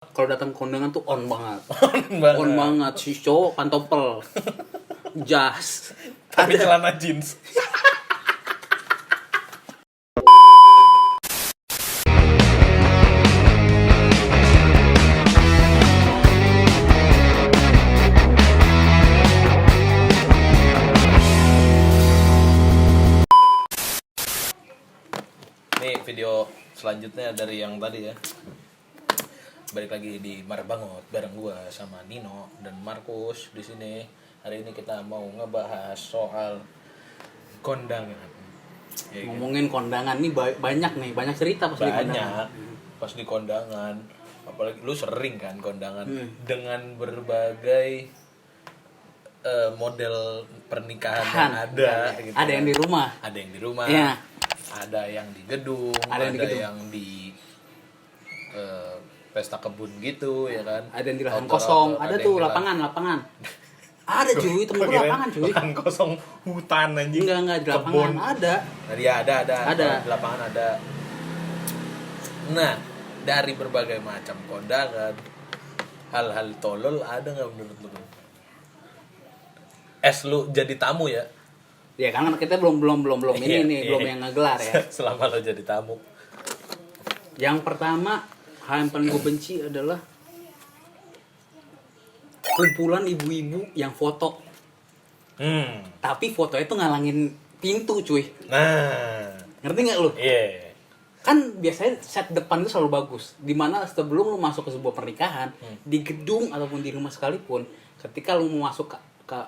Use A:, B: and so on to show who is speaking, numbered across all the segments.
A: Kalau datang kondangan tuh on banget.
B: On banget.
A: On banget si cowok pantopel. Jas.
B: Tapi
A: Ada.
B: celana jeans. Nih video selanjutnya dari yang tadi ya. Balik lagi di Marbangot bareng gua sama Nino dan Markus di sini. Hari ini kita mau ngebahas soal kondangan. Ya,
A: Ngomongin kondangan nih banyak cerita pas di kondangan.
B: banyak pas di kondangan. Apalagi lu sering kan kondangan dengan berbagai model pernikahan yang ada gitu.
A: Ada yang di rumah.
B: Ada yang di rumah.
A: Iya.
B: Ada yang di gedung,
A: Ada yang di
B: pesta kebun gitu ya kan.
A: Ada yang di lahan
B: Outdoor,
A: kosong.
B: outdoor,
A: Ada
B: yang
A: tuh
B: di
A: lapangan. Ada cuy, temen gue lapangan cuy.
B: Lahan kosong hutan anjing.
A: Enggak di lapangan
B: Kebun.
A: ada.
B: Tadi ada.
A: Ada.
B: Kalau di lapangan ada. Nah, dari berbagai macam kondangan, hal-hal tolol ada nggak menurut lu? Lu jadi tamu ya?
A: Ya kan kita belum ini
B: Iya,
A: nih,
B: iya.
A: belum yang ngegelar ya.
B: Selama lo jadi tamu.
A: Yang pertama, hal yang paling gue benci adalah kumpulan ibu-ibu yang foto. Tapi fotonya tuh ngalangin pintu cuy.
B: Nah,
A: Ngerti nggak lu?
B: iya.
A: Kan biasanya set depan itu selalu bagus. Dimana sebelum lu masuk ke sebuah pernikahan, di gedung ataupun di rumah sekalipun, ketika lu mau masuk ke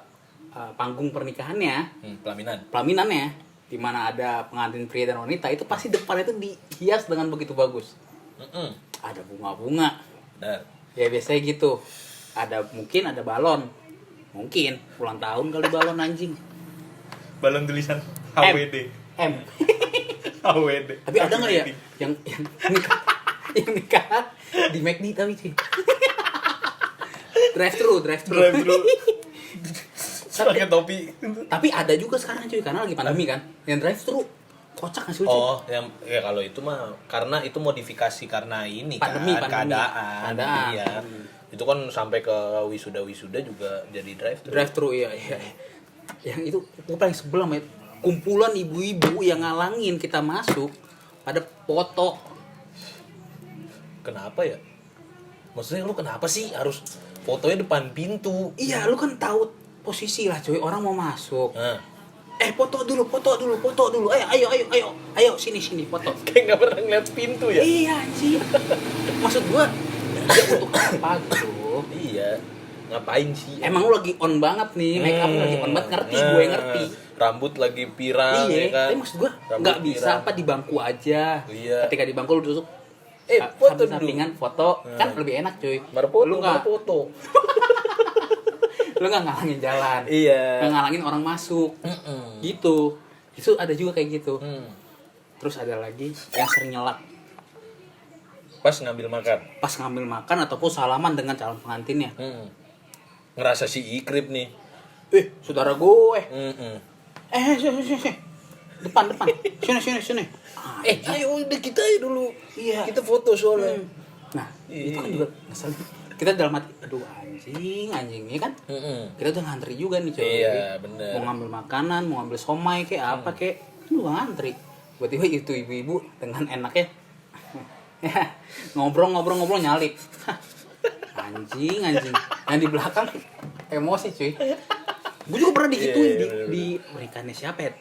A: panggung pernikahannya, pelaminannya, dimana ada pengantin pria dan wanita, itu pasti depan itu dihias dengan begitu bagus. Ada bunga-bunga.
B: Benar.
A: Ya biasanya gitu. Mungkin ada balon. Mungkin ulang tahun kali balon anjing.
B: Balon tulisan HWD.
A: M.
B: HWD.
A: Tapi ada nggak ya yang nikah di McD tapi sih. drive thru.
B: Pakai topi.
A: Tapi ada juga sekarang cuy, karena lagi pandemi kan. Yang drive thru kocak nggak sih lucu?
B: Oh, yang ya kalau itu mah karena itu modifikasi karena ini
A: Pandemi.
B: keadaan.
A: Keadaan.
B: Iya. Itu kan sampai ke wisuda juga jadi drive thru.
A: Drive thru iya. Yang itu gue paling sebel sama kumpulan ibu-ibu yang ngalangin kita masuk pada foto.
B: Kenapa ya? Maksudnya lu kenapa sih harus fotonya depan pintu?
A: Iya, lu kan tahu posisi lah cuy, orang mau masuk.
B: Nah,
A: Foto dulu. Ayo, sini foto.
B: kayak nggak pernah ngeliat pintu ya?
A: Iya, anjir. Maksud gua, ya untuk apa gitu?
B: Iya. Ngapain sih?
A: Emang lu lagi on banget nih, make up lu lagi on banget, ngerti, gue ngerti.
B: Rambut lagi pirang
A: Iya,
B: ya kan?
A: tapi maksud gua
B: Rambut
A: nggak bisa
B: pirang.
A: apa di bangku aja.
B: Iya.
A: Ketika di bangku lu duduk,
B: Foto
A: sampingan foto, kan lebih enak cuy.
B: Marfoto,
A: Lu nggak lu nggak ngalangin jalan,
B: Iya.
A: nggak ngalangin orang masuk, gitu. Itu ada juga kayak gitu. Terus ada lagi yang sering nyelak
B: Pas ngambil makan.
A: pas ngambil makan ataupun salaman dengan calon pengantinnya.
B: Ngerasa si ikrip nih.
A: Saudara gue.
B: Mm-mm.
A: Depan. Sini.
B: Ayo udah kita aja dulu.
A: Iya.
B: Kita foto soalnya.
A: Nah, itu kan juga ngeselin. Kita dalam hati, aduh anjing, ya kan? Kita udah ngantri juga nih coy.
B: Iya, bener.
A: Mau ngambil makanan, mau ngambil somai kayak apa kayak, kan udah ngantri. Tiba-tiba itu ibu-ibu dengan enaknya ngobrol nyalip. Anjing. Yang di belakang emosi cuy. Gue juga pernah digituin di pernikahannya siapa ya?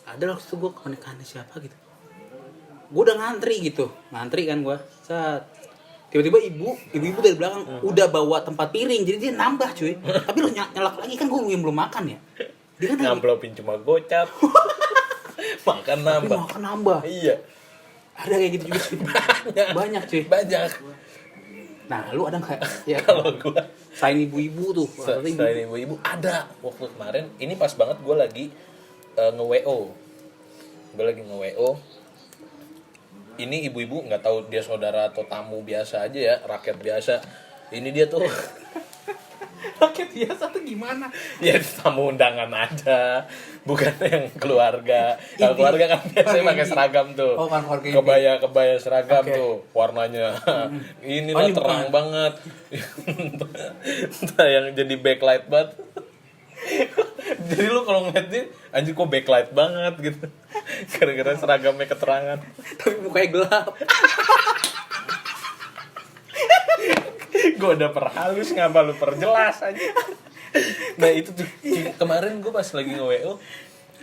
A: Ada waktu itu gue ke pernikahannya siapa gitu. Gue udah ngantri kan gue. Tiba-tiba ibu dari belakang udah bawa tempat piring, jadi dia nambah cuy. Tapi lu nyelak lagi kan gue belum makan ya. Dia kan
B: Ngamplopin cuma gocap. Makan nambah. Iya.
A: Ada kayak gitu juga cuy. Banyak cuy.
B: Banyak.
A: Nah, lu ada nggak? Ya
B: Kalau gua
A: selain ibu-ibu tuh.
B: selain ibu-ibu ada waktu kemarin ini pas banget gue lagi nge-WO. Gue lagi nge-WO. Ini ibu-ibu nggak tahu dia saudara atau tamu biasa aja ya, rakyat biasa. Ini dia tuh
A: Paket biasa tuh gimana?
B: Ya tamu undangan aja, bukan yang keluarga. Kalau keluarga kan biasanya pakai seragam tuh.
A: Oh, kan keluarga inti.
B: Kebaya seragam
A: Oke.
B: tuh, warnanya. Ini
A: Oh,
B: lah
A: ini
B: terang
A: bukan.
B: banget. Entah yang jadi backlight banget. Jadi lu kalau ngeliat dia, anjir kok backlight banget gitu. Gara-gara seragamnya keterangan.
A: Tapi mukanya gelap.
B: Gue udah perhalus, ngapa lu perjelas aja. Nah itu tuh kemarin gue pas lagi nge-WO,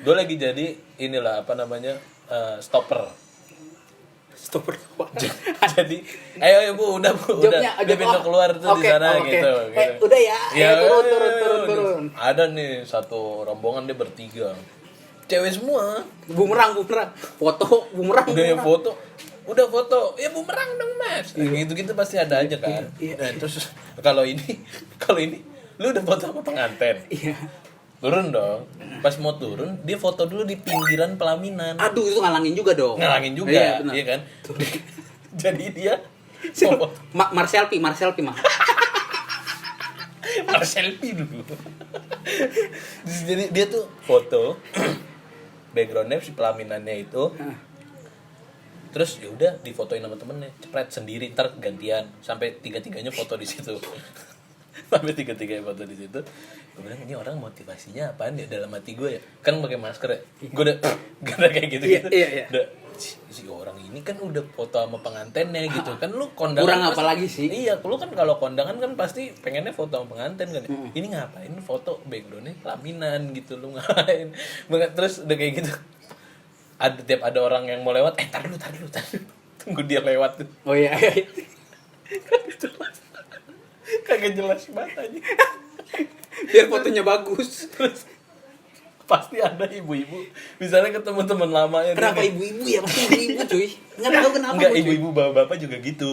B: gue lagi jadi inilah apa namanya stopper.
A: Stopper.
B: Jadi ayo bu udah
A: Jawabnya,
B: dia pintu keluar tuh di sana
A: oke.
B: gitu.
A: Udah ya, turun.
B: Ada nih satu rombongan dia bertiga, cewek semua.
A: Bumerang. Foto bumerang.
B: Udah ya foto, ya bumerang dong mas. Gitu pasti ada aja kan.
A: Iya.
B: Nah terus kalau ini lu udah foto sama pengantin.
A: Iya.
B: Turun dong. Pas mau turun, dia foto dulu di pinggiran pelaminan.
A: Aduh, itu ngalangin juga dong.
B: Ngalangin juga,
A: Iya, benar.
B: iya kan? Jadi dia
A: Marcelpi mah.
B: selfie dulu. Jadi dia tuh foto backgroundnya si pelaminannya itu. Terus ya udah difotoin sama temennya, cepret sendiri, ntar gantian sampai tiga-tiganya foto di situ. Sampai tiga-tiganya foto di situ. Gue bilang ini orang motivasinya apaan ya dalam hati gue ya? Kan pakai masker ya. Gue udah gak ada kayak gitu-gitu.
A: Iya.
B: Udah si orang ini kan udah foto sama pengantennya gitu. Kan lu kondangan
A: Kurang
B: pasti-
A: apa lagi sih?
B: Iya, lu kan kalau kondangan kan pasti pengennya foto sama pengantin kan. Ini ngapain foto backgroundnya pelaminan gitu lu ngapain? Terus udah kayak gitu. Tiap ada orang yang mau lewat, tar dulu. Tunggu dia lewat tuh.
A: Oh iya.
B: Kagak jelas banget aja.
A: Biar fotonya bagus.
B: Terus pasti ada ibu-ibu misalnya ketemu teman lamanya
A: Kenapa
B: dia
A: ibu-ibu ya? Pasti ibu-ibu cuy. Nggak tahu kenapa.
B: enggak
A: cuy.
B: ibu-ibu bapak-bapak juga gitu.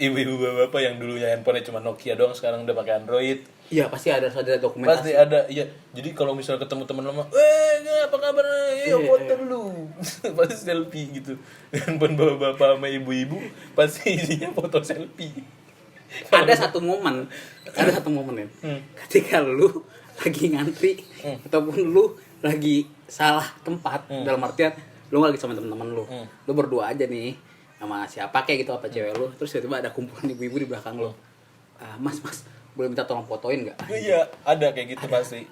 B: Ibu-ibu bapak yang dulunya handphonenya cuma Nokia doang sekarang udah pakai Android.
A: Iya, pasti ada dokumentasi.
B: Pasti ada. Iya. Jadi kalau misalnya ketemu teman lama, apa kabar? Ayo foto dulu." Pasti selfie gitu. Handphone bapak-bapak sama ibu-ibu pasti isinya foto selfie.
A: Ada satu momen ya. Ketika lu lagi ngantri ataupun lu lagi salah tempat, dalam artian lu nggak lagi sama teman-teman lu. Lu berdua aja nih sama siapa kayak gitu, apa cewek lu, terus tiba-tiba ada kumpulan ibu-ibu di belakang lu. Mas, boleh minta tolong fotoin nggak?
B: Iya, ada kayak gitu pasti.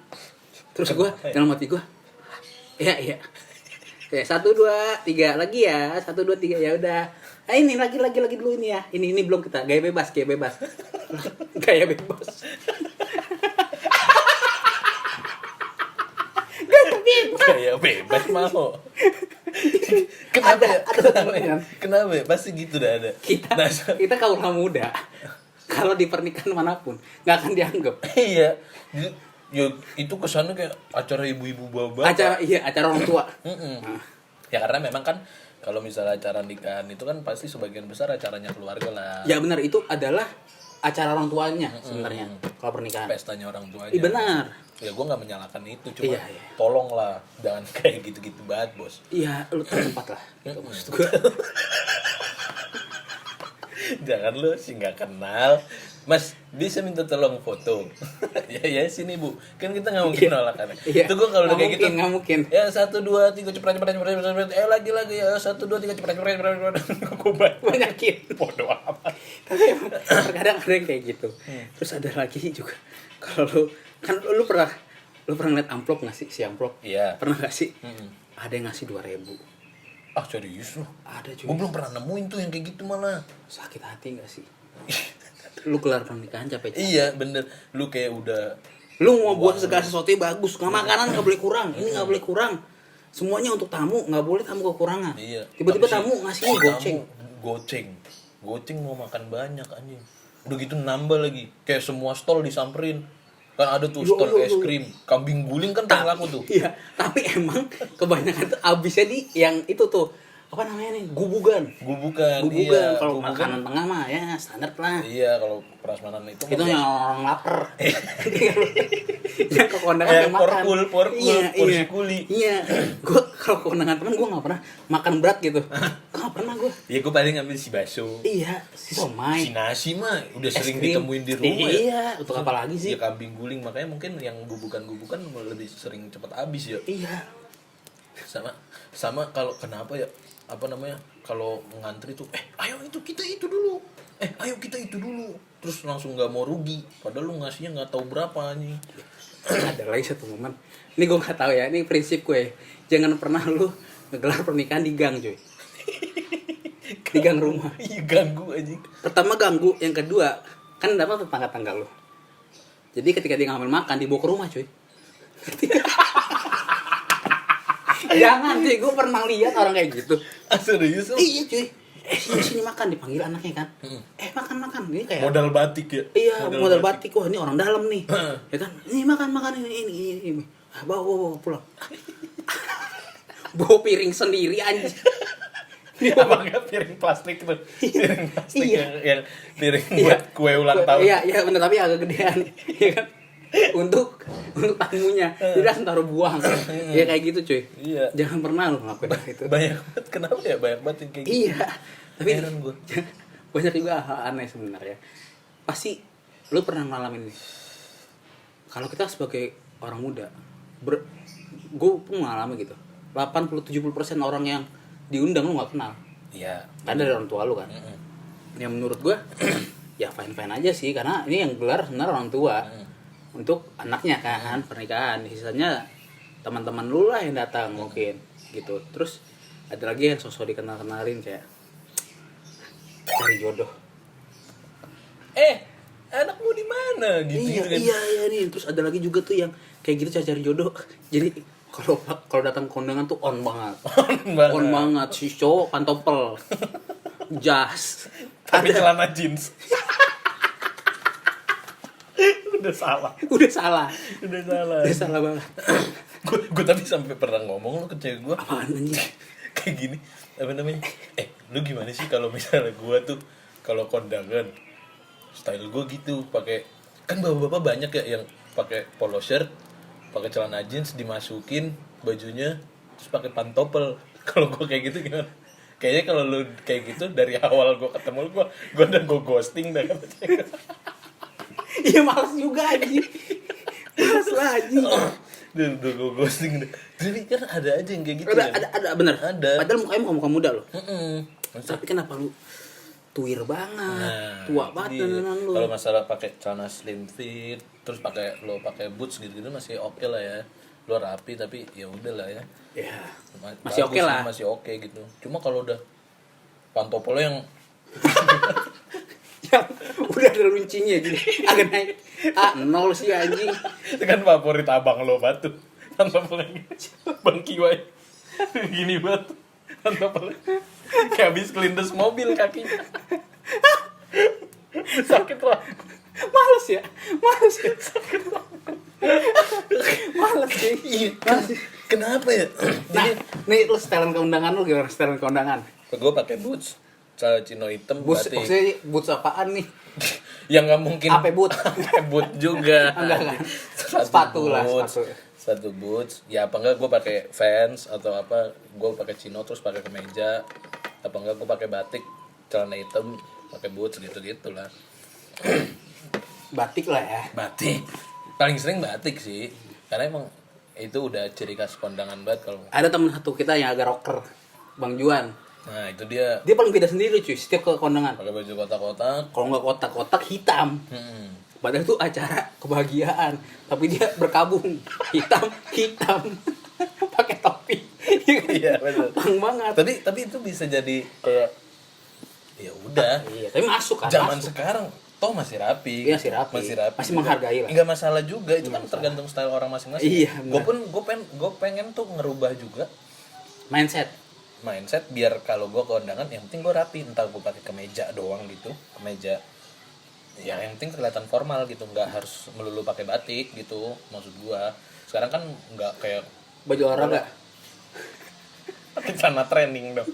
A: Terus gua dalam hati gua, iya. Ya 1 2 3 lagi ya, 1 2 3 ya udah. Ah ini lagi dulu ini ya. Ini belum kita gaya bebas. Gaya bebas.
B: Kayak bebas mau. Kenapa ya? Kenapa ya? Pasti gitu dah ada.
A: Kita kaum muda. Kalau di pernikahan manapun nggak akan dianggap.
B: Iya. Ya itu kesannya kayak acara ibu-ibu bapak.
A: Acara orang tua.
B: Nah. Ya karena memang kan kalau misalnya acara nikahan itu kan pasti sebagian besar acaranya keluarga lah.
A: Ya benar, itu adalah acara orang tuanya sebenarnya kalau pernikahan.
B: Pestanya orang tuanya.
A: Iya benar.
B: Ya gue nggak menyalahkan itu, cuma
A: Iya.
B: tolonglah jangan kayak gitu-gitu banget bos.
A: Iya, lu tempat lah. Itu maksud gua.
B: Jangan lu sih nggak kenal. Mas, bisa minta tolong foto. ya sini bu. Kan kita nggak mungkin nolak kan.
A: Iya.
B: Itu gue kalau udah kayak gitu.
A: Nggak mungkin.
B: Ya 1 2 3 cepret. Lagi ya 1 2 3 cepret. Gue
A: Banyakin.
B: bodoh amat.
A: Tapi emang terkadang ada yang kayak gitu. Terus ada lagi juga, kalau lu pernah ngeliat amplop nggak sih, si amplop?
B: Iya.
A: Pernah nggak sih? Ada yang ngasih 2.000.
B: Ah serius lu?
A: Ada cuy.
B: Gue belum pernah nemuin tuh yang kayak gitu malah.
A: Sakit hati nggak sih? Lu kelar pernikahan capek.
B: Iya bener. Lu kayak udah
A: Lu mau buat segala sesuatu yang bagus, nggak makanan nggak boleh kurang, ini nggak boleh kurang. Semuanya untuk tamu, nggak boleh tamu kekurangan.
B: Iya.
A: Tiba-tiba
B: Tapi
A: tamu ngasihnya goceng.
B: Goceng mau makan banyak anjing. Udah gitu nambah lagi. Kayak semua stall disamperin. Kan ada tuh stall es krim, kambing guling kan paling laku tuh.
A: Iya, tapi emang kebanyakan tuh abisnya di yang itu tuh apa namanya nih, gubugan.
B: Gubukan.
A: Gubugan
B: Iya,
A: kalau
B: gubugan.
A: makanan tengah mah ya standar lah.
B: Iya, kalau prasmanan itu
A: Itu
B: mah
A: yang orang lapar. Yang ke kondangan yang makan.
B: porkul,
A: Iya,
B: porsi
A: iya.
B: kuli.
A: Iya. Gua kalau ke kondangan temen gua enggak pernah makan berat gitu. Enggak pernah gua.
B: Ya gue paling ngambil si bakso.
A: Iya, si somai.
B: Si nasi mah udah
A: Es
B: sering
A: krim.
B: ditemuin di rumah ya.
A: Iya, untuk apa lagi sih?
B: Ya kambing guling, makanya mungkin yang gubukan-gubukan lebih sering cepat habis ya.
A: Iya.
B: Sama kalau kenapa ya, apa namanya, kalau ngantri tuh ayo kita itu dulu, ayo kita itu dulu, terus langsung nggak mau rugi padahal lu ngasihnya nggak tahu berapa nih.
A: Ada lagi satu momen. Ini gue nggak tahu ya, ini prinsip gue. Jangan pernah lu ngegelar pernikahan di gang, cuy. Di gang rumah.
B: Iya, ganggu aja.
A: Pertama ganggu, yang kedua kan dapat tetangga-tangga lu. Jadi ketika dia ngambil makan dibawa ke rumah, cuy. Jangan cuy, gue pernah lihat orang kayak gitu.
B: Serius lu?
A: Iya cuy. Sini makan, dipanggil anaknya kan. Makan. Ini kayak
B: Modal batik ya.
A: iya, modal batik. Wah, ini orang dalam nih. Ya kan? Ini makan ini. Bawa pulang. Bawa piring sendiri anjing.
B: Abangnya piring plastik tuh. Piring plastik
A: Iya.
B: yang piring buat kue ulang tahun.
A: Iya bener, tapi agak gedean. Iya kan? Untuk tamunya. Jadi langsung taruh buang. Ya kayak gitu cuy.
B: Iya.
A: Jangan pernah lu ngelakuin itu.
B: Banyak banget, kenapa ya banyak banget yang kayak gitu.
A: Iya. Tapi
B: Heran gua.
A: banyak juga hal aneh sebenarnya. Pasti lu pernah ngalamin ini. Kalau kita sebagai orang muda, gue pun mengalami gitu. 80-70% orang yang diundang lu nggak kenal.
B: Iya.
A: Kan dari orang tua lu kan. Yang menurut gue ya fine aja sih, karena ini yang gelar sebenarnya orang tua untuk anaknya kan, pernikahan. Sisanya teman-teman lu lah yang datang mungkin gitu. Terus ada lagi yang sosok dikenal-kenalin kayak cari jodoh.
B: Anakmu di mana gitu kan.
A: Iya nih. Terus ada lagi juga tuh yang kayak gitu cari jodoh. Jadi kalau datang ke kondangan tuh on banget. On banget si cowok pantopel. Jas.
B: Tapi celana jeans. Udah salah
A: Udah salah banget.
B: Gue tapi sampai pernah ngomong lo ke cewek gue
A: Apaan anjing?
B: kayak gini, apa namanya, lu gimana sih kalau misalnya gue tuh kalau kondangan style gue gitu, pakai, kan bapak-bapak banyak ya yang pakai polo shirt, pakai celana jeans, dimasukin bajunya, terus pakai pantopel. Kalau gue kayak gitu gimana? Kayaknya kalau lu kayak gitu dari awal gue ketemu gue udah ghosting dah kata cewek.
A: Iya males juga anjing. Males lah anjing.
B: Udah gue ghosting deh. Jadi kan ada aja yang kayak gitu.
A: Ada bener.
B: Ada.
A: Padahal mukanya muka muda loh.
B: Maksudnya,
A: Tapi kenapa lu tuir banget,
B: nah,
A: tua
B: itu
A: banget
B: dia.
A: dandanan lu.
B: Kalau masalah pakai celana slim fit, terus pakai boots gitu-gitu masih oke lah ya. Lu rapi tapi ya udah lah ya.
A: Ya. Masih oke lah.
B: Masih oke gitu. Cuma kalau udah pantopel yang
A: Yang udah ada runcinya gini. Agak naik. Nol sih anjing.
B: itu kan favorit abang lo batu. Pantopel yang Bang Kiwai. Gini banget. Pantopel. Kayak habis kelindes mobil kakinya. Sakit lah.
A: Males ya. Sakit banget. Males sih. Males sih.
B: Kenapa ya?
A: Nah, nih lu setelan keundangan lu gimana? Setelan keundangan.
B: Gue pakai boots, celana chino hitam,
A: Boots,
B: batik.
A: maksudnya boots apaan nih?
B: Yang nggak mungkin.
A: Apa boot?
B: Boot juga.
A: Enggak kan?
B: Sepatu
A: Sepatu.
B: Sepatu boots. Ya apa enggak gue pakai Vans atau apa? Gue pakai chino terus pakai kemeja. Apa enggak gue pakai batik, celana hitam, pakai boots gitu-gitu lah.
A: Batik lah ya.
B: Batik. Paling sering batik sih. Karena emang itu udah ciri khas kondangan banget kalau.
A: Ada teman satu kita yang agak rocker, Bang Juan.
B: Nah, itu dia
A: Dia paling beda sendiri cuy, setiap ke kondangan.
B: pakai baju kotak-kotak.
A: Kalau nggak kotak-kotak hitam. Padahal itu acara kebahagiaan, tapi dia berkabung hitam. Pakai topi.
B: Iya, betul.
A: Bang banget.
B: Tapi itu bisa jadi kayak ya udah.
A: Iya, tapi masuk kan.
B: Zaman
A: masuk.
B: sekarang toh masih rapi.
A: Iya, masih rapi. Masih menghargai lah.
B: Enggak masalah juga, itu kan tergantung style orang masing-masing.
A: Iya,
B: Gue pengen tuh ngerubah juga
A: Mindset.
B: biar kalau gue ke undangan yang penting gue rapi, entah gue pakai kemeja doang gitu, kemeja yang penting kelihatan formal gitu, nggak harus melulu pakai batik gitu maksud gue. Sekarang kan nggak kayak
A: Baju olahraga.
B: Celana training dong.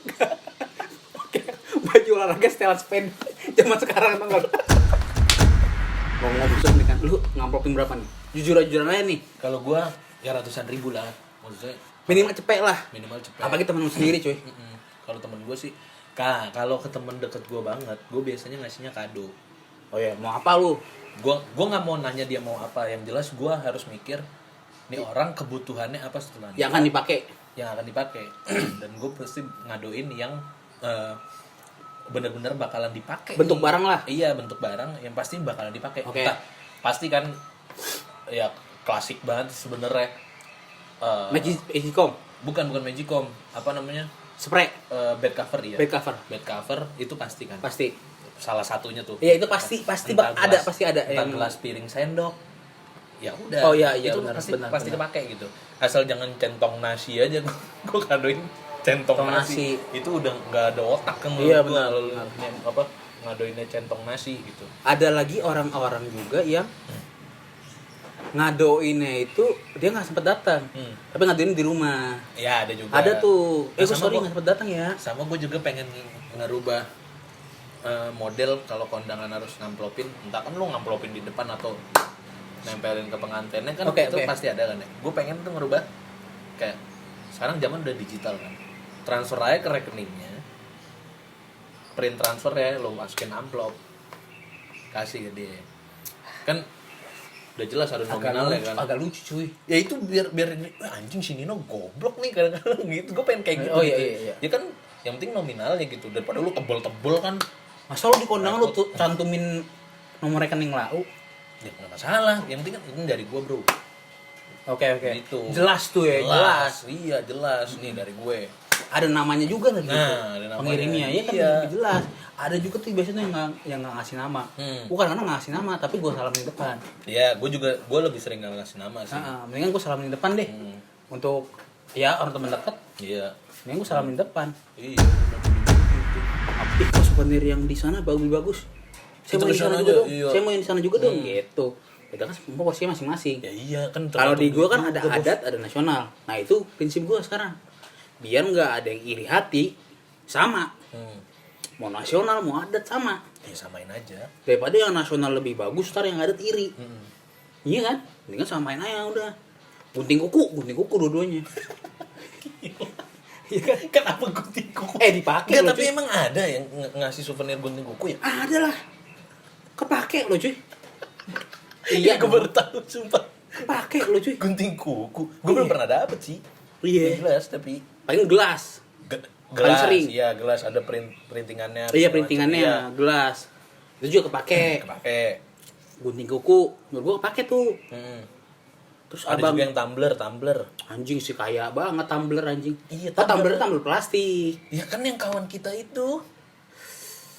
A: Baju olahraga setelan sepeda zaman sekarang tuh nggak. Ngomong-ngomong soal nih kan, lu ngamplopin berapa nih? Jujur-jujuran aja nih.
B: Kalau gua ya ratusan ribu lah. Maksudnya
A: Minimal cepet lah.
B: minimal cepet.
A: Apalagi temen lu sendiri cuy.
B: Kalau temen gua sih, kalau ke temen deket gua banget, gua biasanya ngasihnya kado.
A: Oh ya, mau apa lu?
B: Gua nggak mau nanya dia mau apa, yang jelas gua harus mikir nih orang kebutuhannya apa setelah
A: Yang akan dipakai.
B: yang akan dipakai. Dan gue pasti ngadoin yang benar-benar bakalan dipakai.
A: Bentuk
B: nih.
A: barang lah.
B: Iya, bentuk barang yang pasti bakalan dipakai.
A: Oke.
B: Entah, pasti kan ya klasik banget sebenarnya.
A: Magicom,
B: Bukan Magicom, apa namanya?
A: spray,
B: Bed cover ya.
A: bed cover,
B: Bed cover itu pasti kan.
A: pasti.
B: Salah satunya tuh.
A: Iya itu pasti
B: Entah
A: ada
B: gelas-
A: pasti ada
B: entah
A: yang
B: gelas piring sendok. Ya udah.
A: Oh, iya,
B: itu
A: benar,
B: pasti
A: benar,
B: pasti
A: benar.
B: kepake gitu. Asal jangan centong nasi aja gue kadoin centong
A: Centong
B: nasi.
A: nasi.
B: Itu udah nggak ada otak kan
A: Iya,
B: menurut gua
A: benar,
B: kalau
A: benar.
B: apa ngadoinnya centong nasi gitu.
A: ada lagi orang-orang juga yang ngadoinnya itu dia nggak sempet datang, tapi ngadoin di rumah.
B: Ya ada juga.
A: Ada tuh,
B: Nah,
A: gue
B: sama
A: sorry
B: gua-
A: nggak sempet datang ya.
B: Sama gue juga pengen ngerubah model kalau kondangan harus ngamplopin. Entah kan lu ngamplopin di depan atau nempelin ke pengantinnya kan
A: Oke,
B: itu
A: oke.
B: pasti ada kan ya. Gue pengen tuh ngerubah kayak sekarang zaman udah digital kan. Transfer aja ke rekeningnya. Print transfer ya, lo masukin amplop. Kasih ke dia. Kan udah jelas ada nominalnya kan.
A: Agak lucu cuy.
B: Ya itu biar anjing si Nino goblok nih kadang-kadang gitu. Gue pengen kayak gitu.
A: Oh, iya,
B: gitu.
A: iya, iya.
B: Ya kan yang penting nominalnya gitu. Daripada lu tebel-tebel kan.
A: Masa lu di kondangan lu tuh cantumin nomor rekening lau?
B: Ya nggak masalah. Yang penting kan ini dari gue bro.
A: Oke oke.
B: Gitu.
A: Jelas tuh ya, jelas.
B: Iya jelas nih dari gue.
A: Ada namanya juga lagi.
B: Nah, ada namanya.
A: Pengirimnya ya kan
B: Iya.
A: lebih jelas. Ada juga tuh biasanya yang nggak ngasih nama. Bukan karena nggak ngasih nama, tapi gue salamin di depan.
B: Ya gue lebih sering nggak ngasih nama sih.
A: Mendingan gue salamin di depan deh. Untuk ya orang teman dekat,
B: Iya.
A: mendingan gue salamin di depan.
B: Iya.
A: Ih, kok souvenir yang di sana bagus-bagus. Saya
B: Itu
A: mau di
B: kesana
A: sana
B: aja,
A: juga dong.
B: iya.
A: Saya mau yang di sana juga dong gitu. Kita kan semua posisinya masing-masing.
B: Ya iya kan.
A: Kalau di gua kan ada
B: tergantung
A: adat, ada nasional. Nah, itu prinsip gua sekarang. Biar nggak ada yang iri hati, sama. Mau nasional, mau adat sama.
B: Ya samain aja.
A: Daripada yang nasional lebih bagus, ntar yang adat iri. Iya kan? Mendingan samain aja udah. Gunting kuku dua-duanya. Iya kan?
B: Kenapa gunting kuku?
A: Dipakai
B: Ya,
A: loh,
B: tapi
A: cuy.
B: emang ada yang ngasih souvenir gunting kuku ya?
A: Ada lah. Kepake loh, cuy.
B: Iya,
A: Iya,
B: gue baru tahu sumpah.
A: kepake loh, cuy.
B: Gunting kuku. Gue belum pernah dapet sih.
A: Iya.
B: Yang jelas tapi
A: Paling gelas. Paling
B: gelas.
A: sering.
B: Iya, gelas ada printingannya.
A: Iya,
B: segala
A: printingannya
B: macam. Iya.
A: gelas. Itu juga kepake.
B: Kepake.
A: Gunting kuku, menurut gua kepake tuh. Terus
B: Ada
A: abang
B: juga yang tumbler.
A: anjing sih kaya banget tumbler anjing.
B: Iya,
A: Oh,
B: tumbler.
A: tumbler plastik.
B: Ya kan yang kawan kita itu.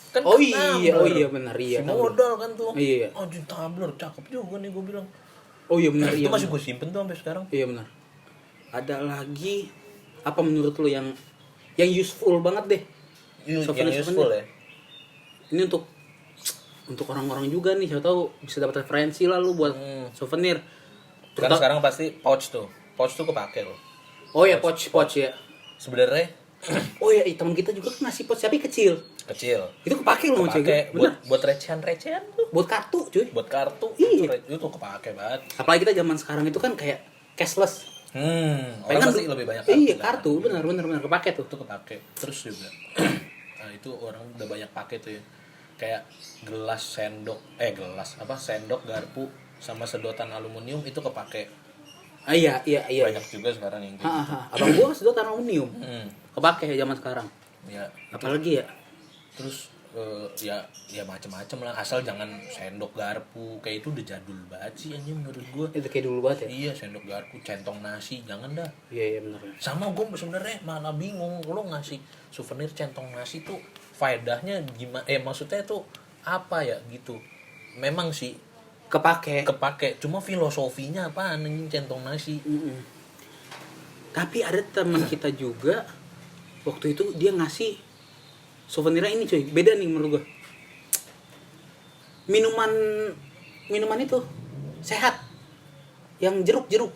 B: Kan
A: Oh
B: kan
A: iya,
B: tumbler.
A: oh iya benar iya.
B: Si
A: tumbler.
B: modal kan tuh.
A: Iya.
B: Anjing tumbler cakep juga nih gue bilang.
A: Oh iya benar iya.
B: Itu masih
A: benar.
B: gue simpen tuh sampai sekarang.
A: Iya benar. Ada lagi apa menurut lu yang useful banget deh?
B: Yang
A: Souvenir-
B: useful
A: souvenir.
B: ya.
A: Ini untuk orang-orang juga nih, siapa tahu bisa dapat referensi lah lu buat souvenir.
B: Kan
A: Terutama-
B: sekarang pasti pouch tuh kepake loh.
A: Oh ya pouch ya.
B: Sebenarnya
A: Oh ya, teman kita juga kan ngasih pouch tapi kecil.
B: kecil.
A: Itu kepake loh sama
B: Kepake
A: cewek. Bener.
B: buat recehan tuh.
A: Buat kartu, cuy.
B: Buat kartu
A: Iya.
B: itu kepake banget.
A: Apalagi kita zaman sekarang itu kan kayak cashless.
B: Orang
A: Pengen
B: pasti
A: du-
B: lebih banyak
A: Iya,
B: kan.
A: kartu, benar kepake tuh.
B: Itu kepake. Terus juga nah, itu orang udah banyak pakai tuh ya. Kayak sendok, garpu sama sedotan aluminium itu kepake.
A: Iya.
B: Banyak juga sekarang yang gitu.
A: Abang gua kan sedotan aluminium.
B: Hmm.
A: Kepake zaman sekarang.
B: Ya,
A: Apalagi ya?
B: terus ya macem-macem lah, asal jangan sendok garpu kayak itu udah jadul banget sih anjing menurut gua.
A: Itu kayak dulu banget ya?
B: Iya, sendok garpu, centong nasi, jangan dah.
A: Iya benar.
B: Sama gue sebenarnya malah bingung lo ngasih souvenir centong nasi tuh faedahnya gimana, maksudnya tuh apa ya gitu. Memang sih
A: Kepake.
B: kepake, cuma filosofinya apaan anjing centong nasi.
A: Tapi ada teman kita juga waktu itu dia ngasih souvenirnya ini cuy, beda nih menurut gua. Minuman itu sehat. Yang jeruk.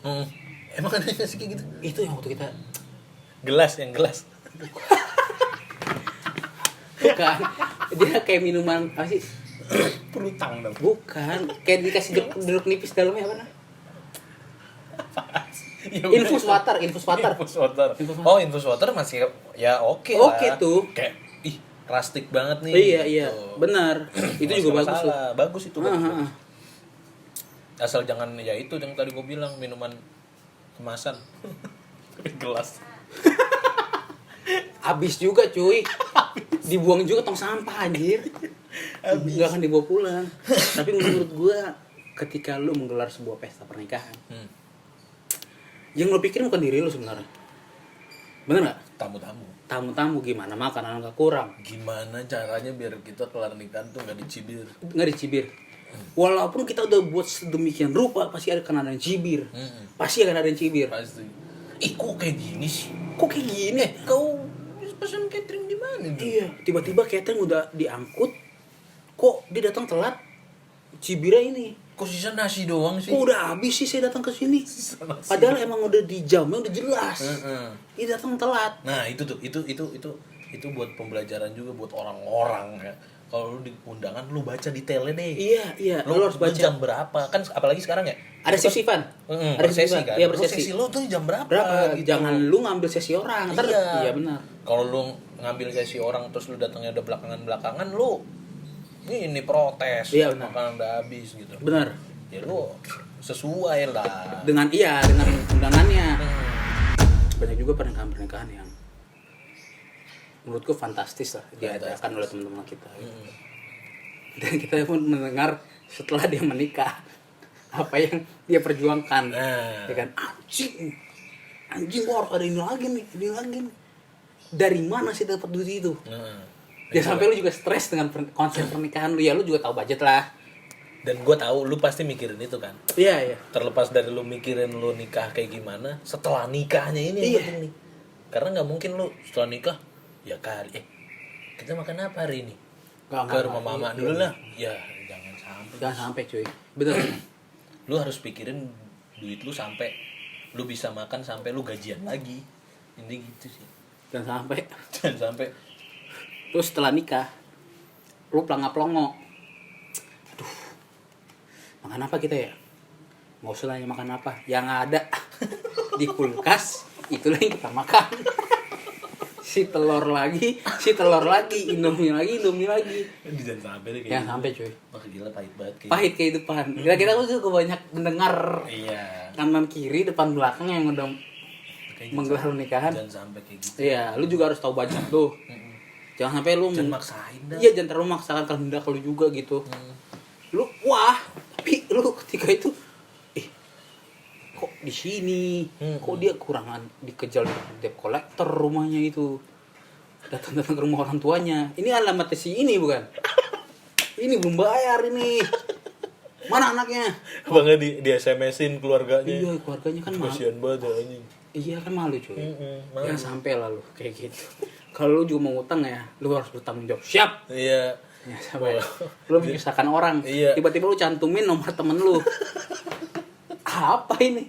B: Emang ada ngasih kayak gitu?
A: Itu yang waktu kita
B: Gelas.
A: Bukan. Dia kayak minuman apa sih?
B: Perutang dong.
A: Bukan. Kayak dikasih jeruk nipis dalamnya apa nah?
B: Ya,
A: Infus water.
B: Infus water. Oh, infus water masih ya oke
A: Oke
B: lah.
A: tuh.
B: Kayak rustic banget nih.
A: Iya,
B: Tuh.
A: benar. Itu
B: Nggak
A: juga bagus tuh.
B: masalah. Bagus itu. Bagus.
A: Heeh.
B: Asal jangan ya itu yang tadi gue bilang minuman kemasan. Gelas.
A: Habis juga cuy. Dibuang juga tong sampah anjir. Enggak akan dibawa pulang. Tapi menurut gua ketika lu menggelar sebuah pesta pernikahan, yang lu pikirin bukan diri lu sebenarnya. Bener nggak?
B: Tamu-tamu.
A: Tamu-tamu gimana makanan nggak kurang,
B: Gimana caranya biar kita kelar nikahan tuh nggak dicibir?
A: nggak dicibir. Walaupun kita udah buat sedemikian rupa, pasti akan ada yang cibir. Pasti akan ada yang cibir.
B: Pasti. Kok kayak gini sih?
A: Kok kayak gini?
B: Kau pesan catering di mana?
A: Iya, tiba-tiba catering udah diangkut, kok dia datang telat? Cibirnya ini.
B: Kok sisa nasi doang sih?
A: Kok udah habis sih saya datang ke sini? Padahal emang udah di jamnya udah jelas. Dia datang telat.
B: Nah, itu tuh, itu buat pembelajaran juga buat orang-orang ya. Kalau lu di undangan lu baca detailnya deh.
A: Iya,
B: Lu
A: harus baca.
B: jam berapa? Kan apalagi sekarang ya.
A: Ada sip-sipan.
B: Ada sesi kan.
A: Iya,
B: Lu
A: bersesi.
B: sesi lu tuh jam berapa?
A: Berapa?
B: Gitu.
A: Jangan lu ngambil sesi orang. Ntar, iya benar.
B: Kalau lu ngambil sesi orang terus lu datangnya udah belakangan lu ini protes.
A: Iya, benar.
B: Makanan udah habis gitu.
A: Benar.
B: Ya lu sesuai lah.
A: Dengan undangannya. Banyak juga pernikahan yang menurutku fantastis lah diadakan oleh teman-teman kita. Dan kita pun mendengar setelah dia menikah apa yang dia perjuangkan. Ya kan, anjing gua harus ada ini lagi nih. Dari mana sih dapat duit itu? Ya sampai lu juga stres dengan konsep pernikahan lu, ya lu juga tahu budget lah.
B: Dan gue tahu lu pasti mikirin itu kan.
A: Iya.
B: Terlepas dari lu mikirin lu nikah kayak gimana, setelah nikahnya ini yang penting nih. Karena nggak mungkin lu setelah nikah ya kali kita makan apa hari ini? Ke rumah mama dulu lah. Ya jangan
A: sampai cuy. Betul.
B: Lu harus pikirin duit lu sampai lu bisa makan sampai lu gajian lagi. Ini gitu sih.
A: Jangan sampai. Terus setelah nikah lu pelangap-pelongo. Aduh. Makan apa kita ya? Nggak usah nanya makan apa. Yang ada di kulkas itulah yang kita makan. Si telur lagi, Indomie lagi.
B: Jangan sampai deh kayak
A: Jangan sampai cuy.
B: Wah gila pahit banget kayak
A: Pahit kehidupan. Kira-kira aku juga banyak mendengar
B: iya.
A: kanan kiri depan belakang yang udah menggelar nikahan.
B: Jangan sampai kayak gitu.
A: Iya, lu juga harus tahu budget tuh. Jangan sampai lu
B: jangan maksain dah.
A: Iya, jangan terlalu maksakan kehendak lu juga gitu. Lu tapi lu ketika itu kok di sini, kok dia kurangan dikejar debt collector rumahnya itu. Datang ke rumah orang tuanya. Ini alamatnya si ini bukan? Ini belum bayar ini. Mana anaknya?
B: Bangga di SMS-in keluarganya.
A: Iya, keluarganya kan malu.
B: Kasihan banget anjing.
A: Iya kan malu cuy.
B: Malu.
A: Ya sampai lah lu kayak gitu. Kalau lu juga mau ngutang ya, lu harus bertanggung jawab. Siap.
B: Iya.
A: Ya sampai. Lu menyusahkan orang.
B: Iya.
A: Tiba-tiba lu cantumin nomor temen lu. Apa ini?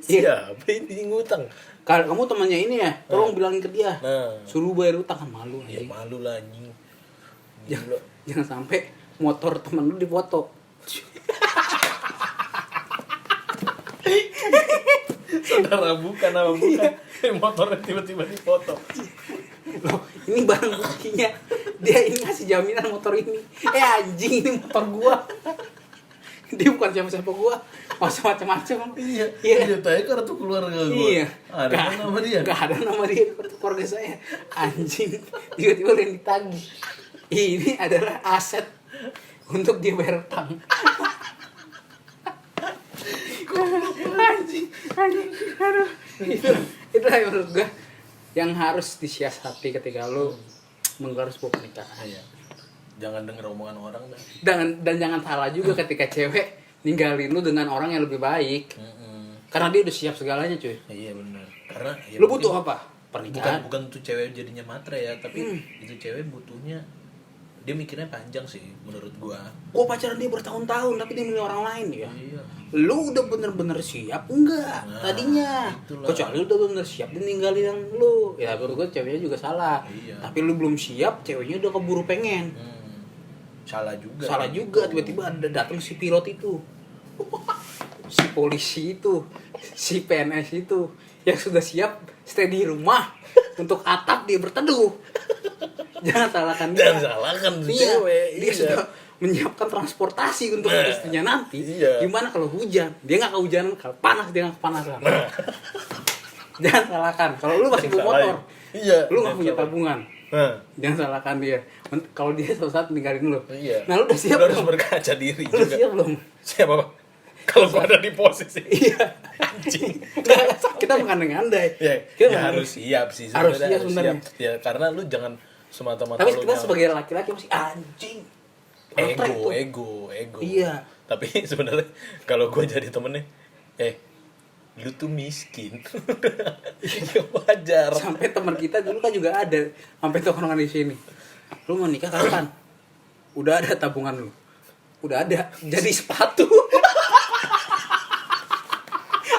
B: Siapa ini ngutang?
A: Kalau kamu temannya ini ya, tolong bilangin ke dia.
B: Nah.
A: Suruh bayar utang kan malu
B: Ya
A: anjing.
B: malu lah anjing.
A: Jangan sampai motor temen lu difoto.
B: Saudara bukan apa bukan. Motornya tiba-tiba difoto.
A: Loh, ini barang buktinya. Dia ini ngasih jaminan motor ini. Anjing, ini motor gua. Dia bukan siapa-siapa gua. Macam-macam.
B: Iya. Iya, tanya kartu keluarga gua.
A: Iya.
B: Ada kan nama dia?
A: Gak ada nama dia di kartu keluarga saya. Anjing. Tiba-tiba yang ditagih. Ini adalah aset untuk dia bayar utang. Anjing. Aduh. Itulah yang menurut gua yang harus disiasati ketika lu menggelar sebuah pernikahan.
B: Iya. Jangan denger omongan orang dah.
A: Dan jangan salah juga ketika cewek ninggalin lu dengan orang yang lebih baik. Karena dia udah siap segalanya cuy.
B: Iya benar. Karena ya
A: Lu butuh apa? Pernikahan.
B: Bukan tuh cewek jadinya matre ya, tapi itu cewek butuhnya dia mikirnya panjang sih menurut gua.
A: Gua pacaran dia bertahun-tahun tapi dia milih orang lain ya.
B: Iya.
A: Lu udah bener-bener siap enggak tadinya?
B: Itulah.
A: Kecuali lu udah bener siap dia ninggalin yang lu. Ya menurut gua ceweknya juga salah.
B: Iya.
A: Tapi lu belum siap, ceweknya udah keburu pengen.
B: Salah juga.
A: Salah juga, tiba-tiba ada datang si pilot itu. Si polisi itu, si PNS itu yang sudah siap stay di rumah untuk atap dia berteduh. Jangan salahkan dia.
B: Jangan salahkan tuh
A: Iya,
B: cewek.
A: dia sudah menyiapkan transportasi untuk istrinya nanti.
B: Iya.
A: Gimana kalau hujan? Dia nggak kehujanan, kalau panas dia nggak kepanasan. Jangan salahkan. Kalau lu masih bawa motor,
B: Iya.
A: lu nggak punya tabungan. Jangan salahkan dia. Kalau dia suatu saat ninggalin lu.
B: Iya.
A: Nah, lu udah siap
B: Lu harus
A: belum?
B: berkaca diri
A: Lu
B: juga.
A: siap belum?
B: Siapa, Pak? Kalau gua ada di posisi.
A: Iya.
B: Anjing.
A: Kita mengandai-andai.
B: Ya,
A: Kita
B: ya
A: mengandai-
B: harus siap sih
A: Harus
B: sebenarnya,
A: siap sebenarnya.
B: Ya karena lu jangan semata-mata
A: Tapi
B: lu
A: kita sebagai laki-laki masih anjing. Apa itu?
B: ego.
A: Iya.
B: Tapi sebenarnya kalau gua jadi temennya, lu tuh miskin. Ya wajar.
A: Sampai teman kita dulu kan juga ada, sampai tongkrongan di sini. Lu mau nikah kapan? Udah ada tabungan lu. Udah ada. Jadi sepatu.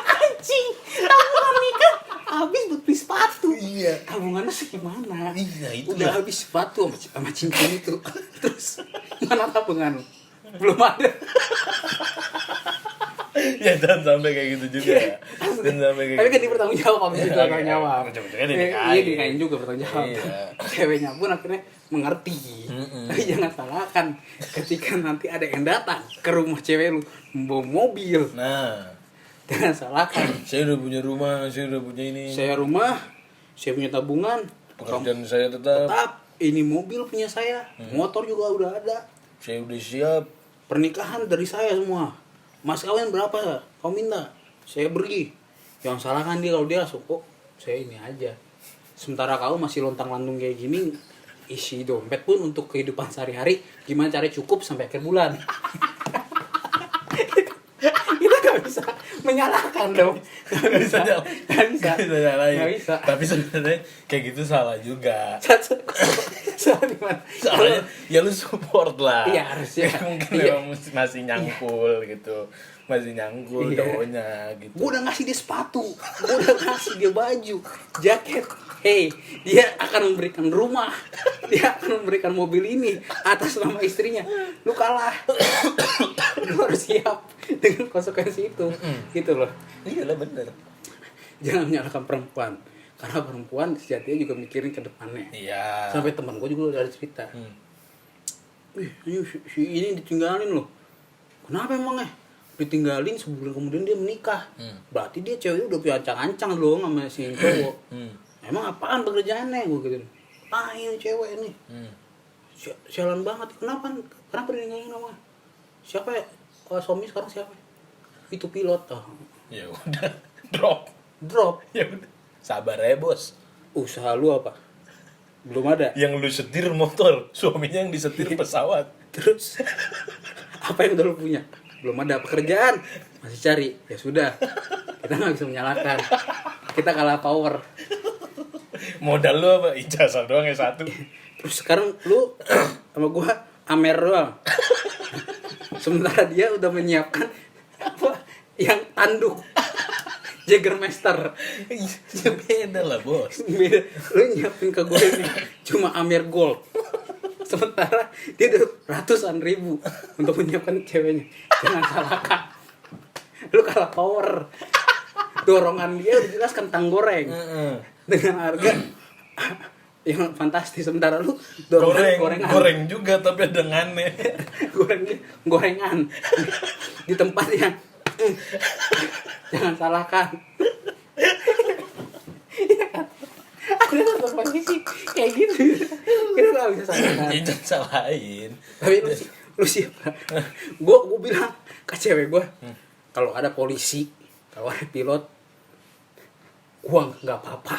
A: Anjing. Tabungan nikah habis buat beli sepatu.
B: Iya.
A: Tabungannya segimana?
B: Iya, itu
A: udah
B: lah.
A: habis sepatu sama cincin itu. Terus mana tabungan? Belum ada.
B: Ya jangan sampai kayak gitu juga. Jangan sampai kayak
A: Tapi kan
B: gitu.
A: dia bertanggung jawab sama situ
B: Iya,
A: bertanggung jawab.
B: ujung-ujungnya
A: Iya,
B: dinikahin.
A: iya dinikahin juga bertanggung jawab.
B: Iya.
A: Ceweknya pun akhirnya mengerti. Tapi jangan salahkan ketika nanti ada yang datang ke rumah cewek lu membawa mobil.
B: Nah,
A: Jangan salahkan.
B: saya udah punya rumah, saya udah punya ini.
A: Saya rumah, saya punya tabungan.
B: Pekerjaan saya tetap.
A: Tetap ini mobil punya saya, motor juga udah ada.
B: Saya udah siap.
A: Pernikahan dari saya semua. Mas kawin berapa? Kau minta. Saya beri. Yang salahkan dia kalau dia langsung, oh saya ini aja. Sementara kau masih lontang-lantung kayak gini, isi dompet pun untuk kehidupan sehari-hari, gimana cara cukup sampai akhir bulan. Kita gak bisa menyalahkan dong. Gak bisa. Gak bisa.
B: nyalain.
A: Gak bisa.
B: Tapi sebenarnya kayak gitu salah juga.
A: Salah di mana?
B: Soalnya ya lu support lah.
A: Iya, harusnya.
B: Mungkin
A: Iya.
B: memang masih nyangkul gitu. Masih nyangkul
A: Iya.
B: daunnya gitu.
A: Gue udah ngasih dia sepatu, gue udah ngasih dia baju, jaket. Hey, dia akan memberikan rumah, dia akan memberikan mobil ini atas nama istrinya. Lu kalah, lu harus siap dengan konsekuensi itu, gitu loh.
B: Iyalah bener.
A: Jangan menyalahkan perempuan, karena perempuan sejatinya juga mikirin ke depannya.
B: Iya.
A: Sampai teman gue juga udah ada cerita. Wih, si ini ditinggalin loh. Kenapa emangnya? Ditinggalin sebulan kemudian dia menikah. Berarti dia cewek udah punya ancang-ancang dong sama si cowok. Emang apaan pekerjaannya gue gitu. Ah ini cewek ini. Sialan banget. Kenapa ditinggalin sama? Siapa ya? Suami sekarang siapa? Itu pilot.
B: Ya udah drop.
A: Ya
B: udah. Sabar ya, Bos.
A: Usaha lu apa? Belum ada.
B: Yang lu setir motor, suaminya yang disetir pesawat.
A: Terus apa yang udah lu punya? Belum ada pekerjaan, masih cari. Ya sudah, kita nggak bisa menyalahkan. Kita kalah power.
B: Modal lu apa? Ijazah doang ya satu.
A: Terus sekarang lu sama gua Amer doang. Sementara dia udah menyiapkan apa? Yang tanduk Jägermeister.
B: Ya beda lah, Bos.
A: Beda. Lu nyiapin ke gue ini cuma Amer Gold. Sementara dia udah ratusan ribu untuk menyiapkan ceweknya. Jangan salahkan. Lu kalah power. Dorongan dia udah jelas kentang goreng. Dengan harga yang fantastis. Sementara lu gorengan.
B: Goreng juga tapi ada ngane.
A: Gorengan di tempat yang jangan salahkan. Ada satu posisi kayak gitu. Kita nggak bisa salahkan.
B: Jangan salahin.
A: Tapi lu siapa? Gue bilang ke cewek gue, kalau ada polisi, kalau ada pilot, gue nggak apa-apa.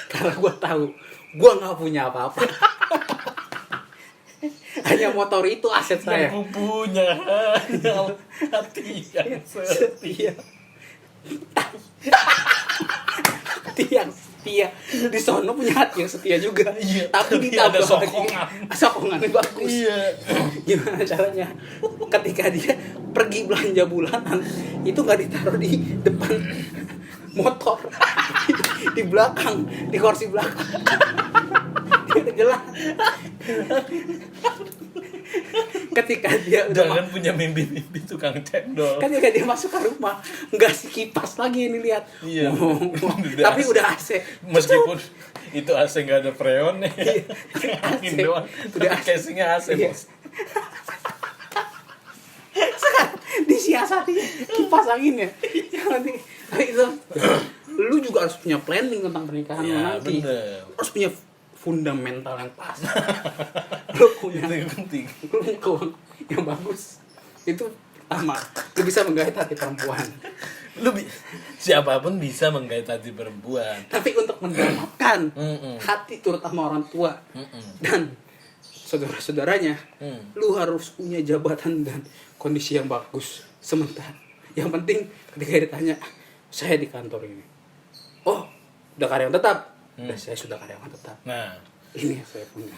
A: Karena gue tahu gue nggak punya apa-apa. Hanya motor itu aset saya.
B: Aku punya hati yang setia.
A: Hati yang setia, di sono punya hati yang setia juga.
B: Iya,
A: Tapi
B: tapi
A: ditambah
B: ada sokongan.
A: sokongannya bagus.
B: Iya.
A: Gimana caranya? Ketika dia pergi belanja bulanan, itu nggak ditaruh di depan motor, di belakang, di kursi belakang. Dia udah jelas. Ketika dia udah
B: Jangan punya mimpi-mimpi tukang cendol.
A: ketika dia masuk ke rumah, nggak si kipas lagi yang dilihat.
B: Iya. Udah
A: Tapi
B: AC.
A: udah AC.
B: Meskipun itu AC nggak ada freonnya, angin
A: AC.
B: doang.
A: Udah
B: Udah
A: AC.
B: casingnya AC,
A: Iya.
B: bos.
A: Sekarang disiasati kipas anginnya. Nanti itu lu juga harus punya planning tentang pernikahan lu
B: Ya,
A: nanti.
B: bener.
A: Harus punya fundamental yang pas. Lu punya
B: Itu yang penting.
A: lu punya keuangan yang bagus. Itu pertama, lu bisa menggait hati perempuan.
B: Siapapun bisa menggait hati perempuan.
A: Tapi untuk mendapatkan
B: Mm-mm.
A: hati terutama orang tua
B: Mm-mm.
A: dan saudara-saudaranya, lu harus punya jabatan dan kondisi yang bagus. Sementara yang penting ketika ditanya, saya di kantor ini, oh udah karyawan tetap, udah saya sudah karyawan tetap,
B: Nah,
A: ini yang saya punya.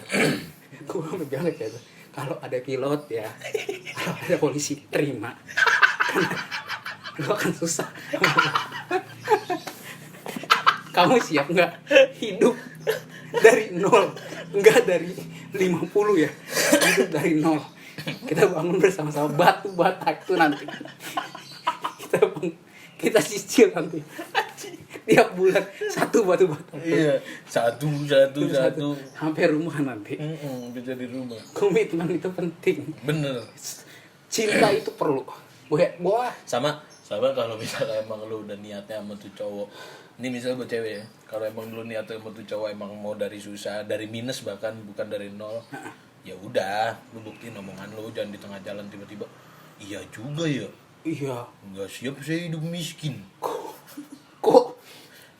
A: Gue sampai bilang kayak gitu, kalau ada pilot ya, kalau ada polisi terima, karena lu akan susah. Kamu siap nggak hidup dari nol, nggak dari 50 ya, hidup dari nol. Kita bangun bersama-sama, batu bata itu nanti kita cicil nanti tiap bulan satu batu bata
B: iya, satu
A: sampai rumah nanti.
B: bisa di rumah.
A: Komitmen itu penting,
B: Bener.
A: cinta itu perlu. Boah
B: Sama kalau misalnya emang lu udah niatnya sama tuh cowok, ini misalnya buat cewek ya, kalau emang lu niatnya sama tuh cowok emang mau dari susah, dari minus bahkan bukan dari nol, ya udah, lu buktiin omongan lu, jangan di tengah jalan tiba-tiba iya juga ya,
A: iya
B: nggak siap saya hidup miskin,
A: kok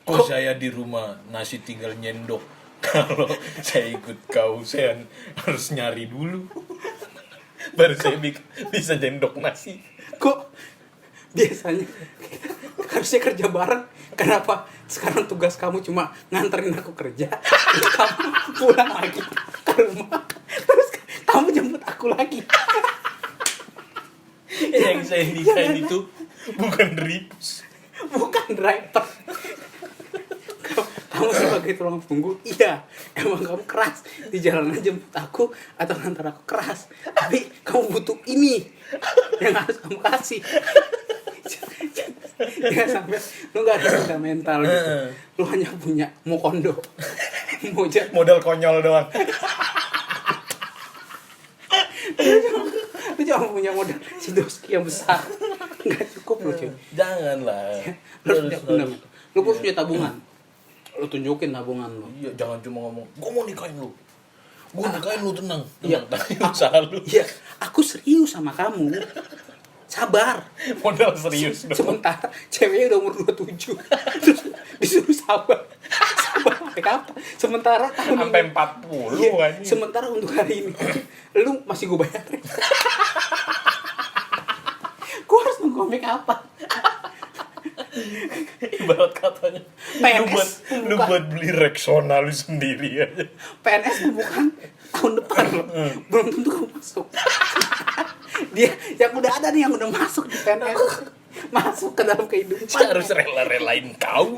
B: kok saya di rumah nasi tinggal nyendok, kalau saya ikut kau saya harus nyari dulu baru saya bisa nyendok nasi.
A: kok biasanya harusnya kerja bareng, kenapa sekarang tugas kamu cuma nganterin aku kerja, terus kamu pulang lagi ke rumah, terus kamu jemput aku lagi.
B: Yang saya nikahin itu bukan Ripus,
A: Bukan driver. Kamu sebagai tulang punggung, iya, emang kamu keras di jalanan jemput aku atau ngantar aku keras, tapi kamu butuh ini yang harus kamu kasih. Jangan sampai lu nggak ada fundamental gitu, lu hanya punya mokondo,
B: modal konyol doang.
A: lu cuma punya modal Sidoski yang besar, nggak cukup lu cuy.
B: Janganlah.
A: Lu harus punya fundamental, lu harus punya tabungan, lu tunjukin tabungan lu.
B: Iya, jangan cuma ngomong, gue mau nikahin lu. Gue nikahin lu tenang.
A: Iya.
B: Tapi usaha lu.
A: Iya, aku serius sama kamu. Sabar.
B: Modal serius dong.
A: Sementara ceweknya udah umur 27. Terus disuruh sabar. Sabar sampai kapan? Sementara tahun
B: Sampai
A: ini
B: 40
A: iya,
B: anjing.
A: sementara untuk hari ini lu masih gue bayarin. Gue harus nunggu sampai kapan?
B: Ibarat katanya
A: PNS
B: lu buat beli Rexona lu sendiri aja.
A: PNS bukan tahun depan loh. Belum tentu kamu masuk. Dia yang udah ada nih, yang udah masuk di PNS, masuk ke dalam kehidupan.
B: Saya harus rela-relain kau.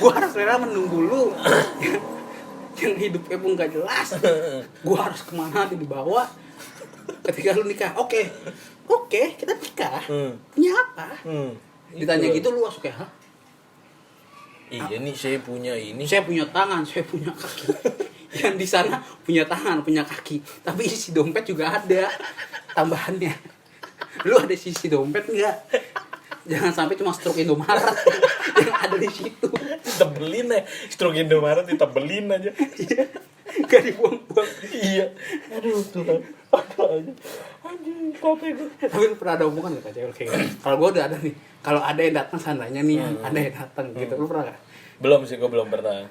A: Gue harus rela menunggu lu yang hidupnya pun gak jelas. Gue harus kemana nanti dibawa ketika lu nikah. Oke, kita nikah. Punya apa? Ditanya gitu lu langsung kayak, hah?
B: Iya nih saya punya ini.
A: Saya punya tangan, saya punya kaki. Yang di sana punya tangan, punya kaki, tapi isi dompet juga ada tambahannya. Lu ada sisi dompet nggak? Jangan sampai cuma struk Indomaret yang ada di situ.
B: Tebelin ya, struk Indomaret ditebelin aja.
A: Gak dibuang-buang.
B: Iya. Aduh Tuhan. Apa aja. Anjing, capek gue.
A: Tapi lu pernah ada hubungan gak cewek kayak gitu? Kalau gue udah ada nih. Kalau ada yang datang seandainya nih, ada yang datang gitu. Lu pernah gak?
B: Belum sih, gue belum pernah.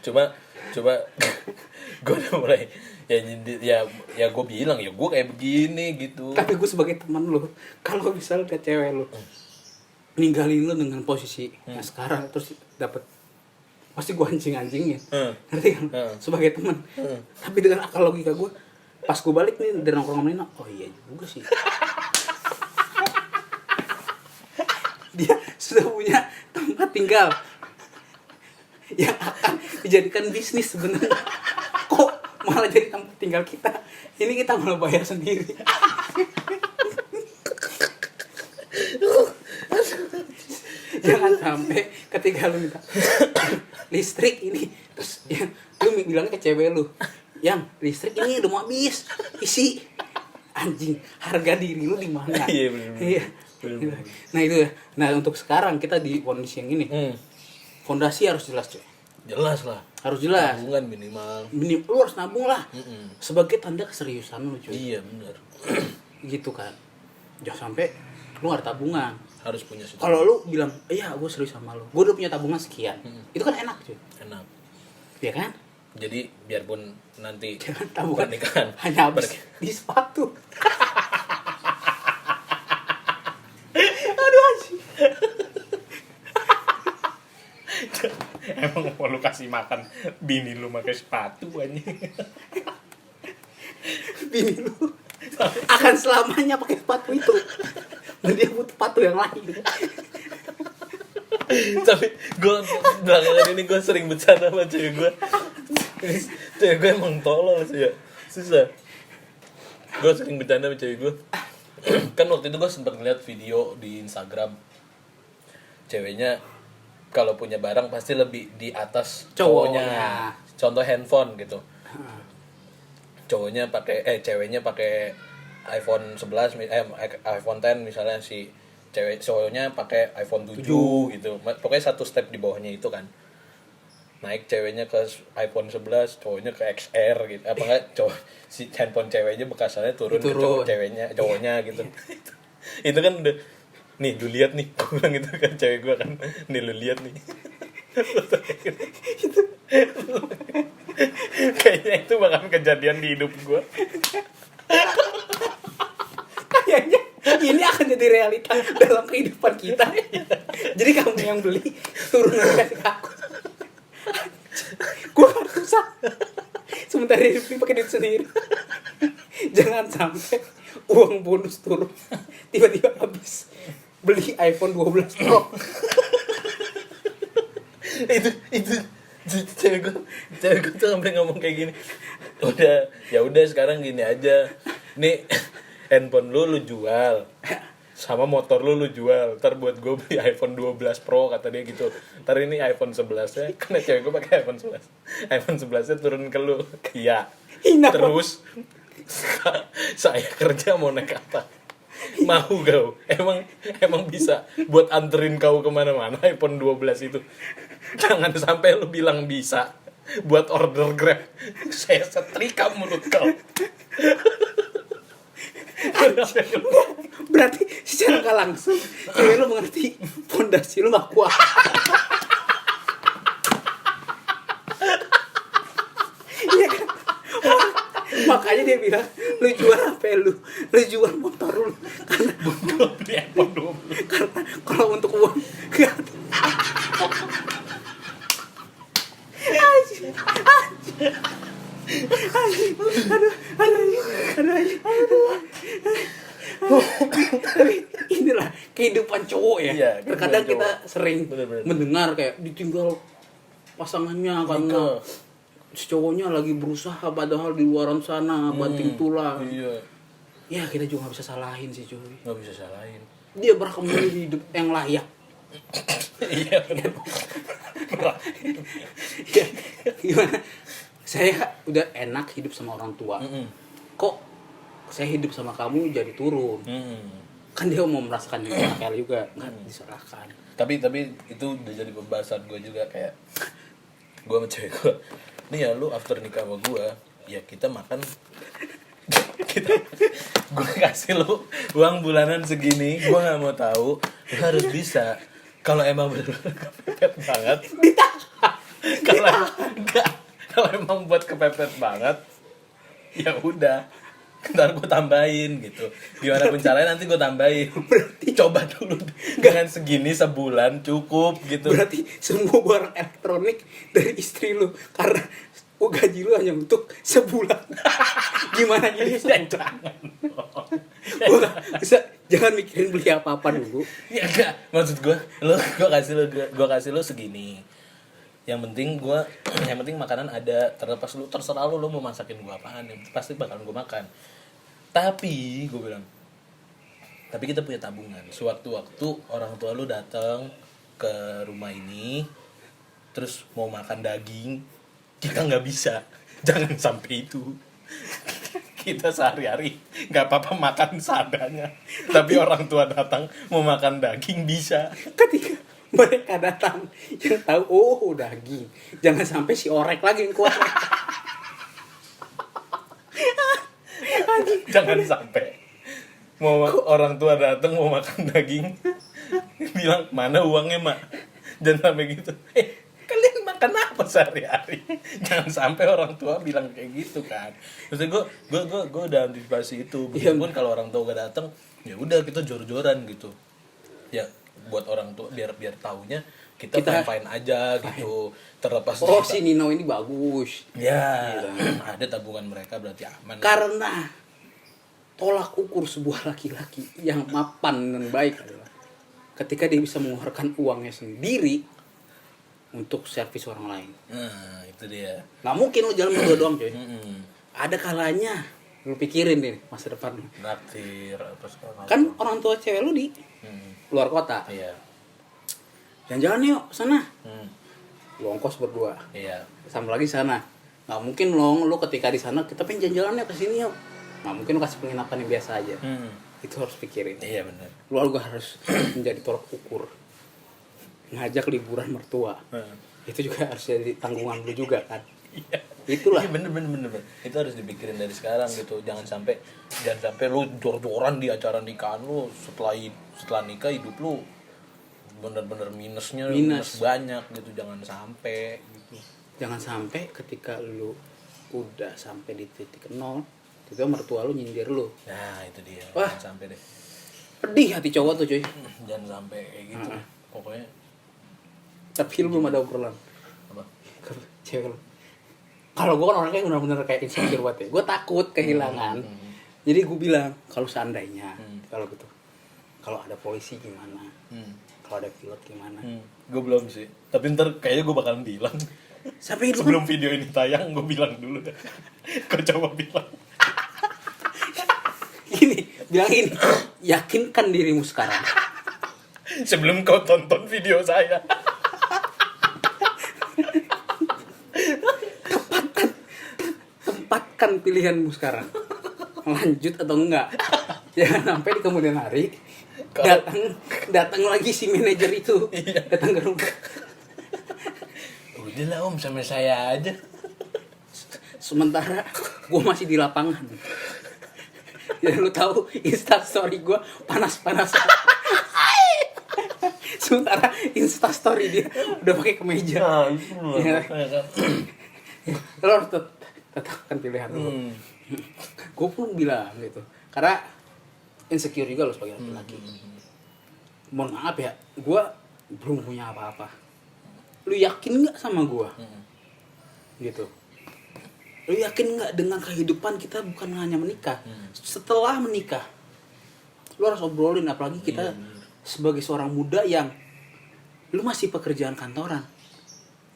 B: Coba gue udah mulai ya gue bilang ya gue kayak begini gitu.
A: Tapi gue sebagai teman lu, kalau misalnya ke cewek lu ninggalin lu dengan posisi yang sekarang terus dapet pasti gue anjing-anjingin. Ngerti kan?
B: Hmm.
A: Sebagai teman. Tapi dengan akal logika gue, pas gue balik nih dari nongkrong sama Nino, oh iya juga sih. Dia sudah punya tempat tinggal yang akan dijadikan bisnis sebenarnya. Kok malah jadi tempat tinggal kita? Ini kita malah bayar sendiri. Jangan sampai ketika lu minta listrik ini, terus ya, lu bilangnya ke cewek lu, yang listrik ini udah mau habis, isi. Anjing, harga diri lu di mana?
B: Iya benar.
A: Iya. Nah itu ya. Nah untuk sekarang kita di kondisi yang ini, fondasi harus jelas cuy.
B: Jelas lah.
A: Harus jelas.
B: Tabungan minimal.
A: Lu harus nabung lah. Sebagai tanda keseriusan lu cuy.
B: Iya benar.
A: Gitu kan. Jangan sampai lu gak ada tabungan.
B: Harus punya sejuta.
A: Kalau lu bilang, iya gue serius sama lu, gue udah punya tabungan sekian, itu kan enak cuy.
B: Enak.
A: Iya kan?
B: Jadi biarpun nanti
A: Jangan tabungan
B: pernikahan
A: hanya habis di sepatu. Aduh anjing.
B: Emang mau lu kasih makan bini lu pakai sepatu anjing.
A: Bini lu akan selamanya pakai sepatu itu. Dan dia butuh sepatu yang lain.
B: Tapi gue belakangan ini gue sering bercanda sama cewek gue. Cewek gue emang tolol sih ya. Susah. Gue sering bercanda sama cewek gue. Kan waktu itu gue sempat ngeliat video di Instagram. Ceweknya kalau punya barang pasti lebih di atas cowoknya. Contoh handphone gitu. Cowoknya ceweknya pakai iPhone 11 iPhone 10 misalnya, si cowoknya pakai iPhone 7 gitu. Pokoknya satu step di bawahnya itu kan. Naik ceweknya ke iPhone 11, cowoknya ke XR gitu. Apa enggak si handphone ceweknya bekasannya turun. Ke cowoknya gitu. Itu kan udah, nih lu lihat nih, gue bilang gitu kan cewek gue kan, nih lu lihat nih. Kayaknya itu bakal kejadian di hidup gue.
A: Kayaknya ini akan jadi realita dalam kehidupan kita. Jadi kamu yang beli, turun kasih ke aku. Gue kan susah. Sementara hidup ini pakai duit sendiri. Jangan sampai uang bonus turun, tiba-tiba habis beli iPhone 12 Pro.
B: itu cewek gue tuh sampai ngomong kayak gini. Udah sekarang gini aja. Nih handphone lu jual, sama motor lu jual. Ntar buat gue beli iPhone 12 Pro kata dia gitu. Ntar ini iPhone 11-nya, karena cewek gue pakai iPhone 11. iPhone 11-nya turun ke lu. Iya. Terus saya kerja mau naik apa? Mau kau? Emang bisa buat anterin kau kemana-mana iPhone 12 itu. Jangan sampai lu bilang bisa buat order Grab. Saya setrika mulut kau.
A: Berarti secara gak langsung cewek lu mengerti fondasi lu gak kuat. Iya kan? Makanya dia bilang, lu jual HP lu jual motor lu, karena
B: beli iPhone 12.
A: karena kalau untuk uang gak ada. Tapi inilah kehidupan cowok ya.
B: Iya,
A: terkadang
B: cowok.
A: kita sering
B: Bener-bener.
A: mendengar kayak ditinggal pasangannya karena si cowoknya lagi berusaha padahal di luaran sana banting tulang.
B: Iya.
A: Ya kita juga gak bisa salahin sih cuy.
B: Nggak bisa salahin.
A: Dia berhak memilih hidup yang layak.
B: Iya benar.
A: Ya, gimana? Saya udah enak hidup sama orang tua. Kok saya hidup sama kamu jadi turun? Kan dia mau merasakan juga nggak disalahkan.
B: Tapi itu udah jadi pembahasan gue juga, kayak gue sama cewek gue, nih ya lu after nikah sama gue, ya kita makan, gue kasih lu uang bulanan segini, gue nggak mau tahu, lu harus bisa. Kalau emang bener-bener kepepet banget, kalau emang buat kepepet banget, ya udah, ntar gue tambahin gitu. Gimana pun caranya nanti gue tambahin. Berarti coba dulu dengan segini sebulan cukup gitu.
A: Berarti semua barang elektronik dari istri lu karena gaji lu hanya untuk sebulan. Gimana jadi
B: Jangan.
A: Gua bisa jangan mikirin beli apa-apa dulu.
B: Ya enggak, maksud gue gue kasih lu segini. Yang penting makanan ada, terserah lu mau masakin gue apaan, yang pasti bakalan gue makan. Tapi gue bilang, tapi kita punya tabungan. Sewaktu-waktu orang tua lu datang ke rumah ini terus mau makan daging, kita nggak bisa. Jangan sampai itu. Kita sehari-hari nggak apa-apa makan seadanya, tapi orang tua datang mau makan daging bisa.
A: Ketika mereka datang yang tahu daging, jangan sampai si orek lagi yang kuat.
B: Jangan sampai orang tua datang mau makan daging bilang mana uangnya mak, jangan sampai gitu. Kalian makan apa sehari-hari? Jangan sampai orang tua bilang kayak gitu kan. Maksudnya gue udah antisipasi itu. Meskipun kalau orang tua gak datang, ya udah kita jor-joran gitu. Ya buat orang tua biar taunya kita fine aja gitu. Terlepas
A: si Nino ini bagus.
B: Ya, ada tabungan mereka berarti aman.
A: Karena tolak ukur sebuah laki-laki yang mapan dan baik adalah ketika dia bisa mengeluarkan uangnya sendiri untuk servis orang lain.
B: Nah, itu dia.
A: Nggak mungkin lu jalan berdua doang, coy. Ada kalanya lu pikirin deh masa depan lu.
B: Naktir apa segala.
A: Kan orang tua cewek lu di luar kota.
B: Iya.
A: Jalan-jalan yuk sana. Lu ongkos berdua.
B: Iya.
A: Sama lagi sana. Nggak mungkin lu ketika di sana kita pengen jalan-jalan ya ke sini yuk. Nggak mungkin lu kasih penginapan yang biasa aja. Itu harus pikirin.
B: Iya benar.
A: Lu juga harus menjadi tolak ukur. Ngajak liburan mertua. Itu juga harus jadi tanggungan lu juga kan.
B: Iya.
A: Itulah.
B: Iya bener. Itu harus dipikirin dari sekarang gitu. Jangan sampai lu jor-joran di acara nikahan lu, setelah nikah hidup lu bener-bener minus banyak gitu. Jangan sampai gitu.
A: Jangan sampai ketika lu udah sampai di titik nol, itu mertua lu nyindir lu.
B: Nah, itu dia.
A: Wah.
B: Jangan sampai deh.
A: Pedih hati cowok tuh, cuy.
B: Jangan sampai kayak gitu. Pokoknya
A: Tapi lu belum ada obrolan
B: apa?
A: ke cewek lu. Kalau gue kan orangnya benar-benar kayak insecure banget ya. Gue takut kehilangan. Jadi gue bilang, kalau seandainya, kalau gitu, kalau ada polisi gimana? Kalau ada pilot gimana?
B: Gue belum sih. Tapi ntar kayaknya gue bakalan bilang.
A: Sampai itu
B: Sebelum video ini tayang, gue bilang dulu deh. Kau coba bilang.
A: bilang ini, yakinkan dirimu sekarang.
B: Sebelum kau tonton video saya.
A: Tempatkan pilihanmu sekarang. Lanjut atau enggak? Jangan sampai di kemudian hari datang lagi si manajer itu. Datang ke rumah.
B: Udahlah om, sama saya aja.
A: Sementara gue masih di lapangan. Ya lu tahu Instastory gue panas-panasan. Sementara Instastory dia udah pakai kemeja. Ya. Lo harus tetapkan pilihan lu. Gue pun bilang gitu. Karena insecure juga lo sebagai laki-laki. Mohon maaf ya, gue belum punya apa-apa. Lu yakin nggak sama gue? Gitu. Lu yakin nggak dengan kehidupan kita bukan hanya menikah? Setelah menikah, lu harus obrolin. Apalagi kita sebagai seorang muda yang lu masih pekerjaan kantoran.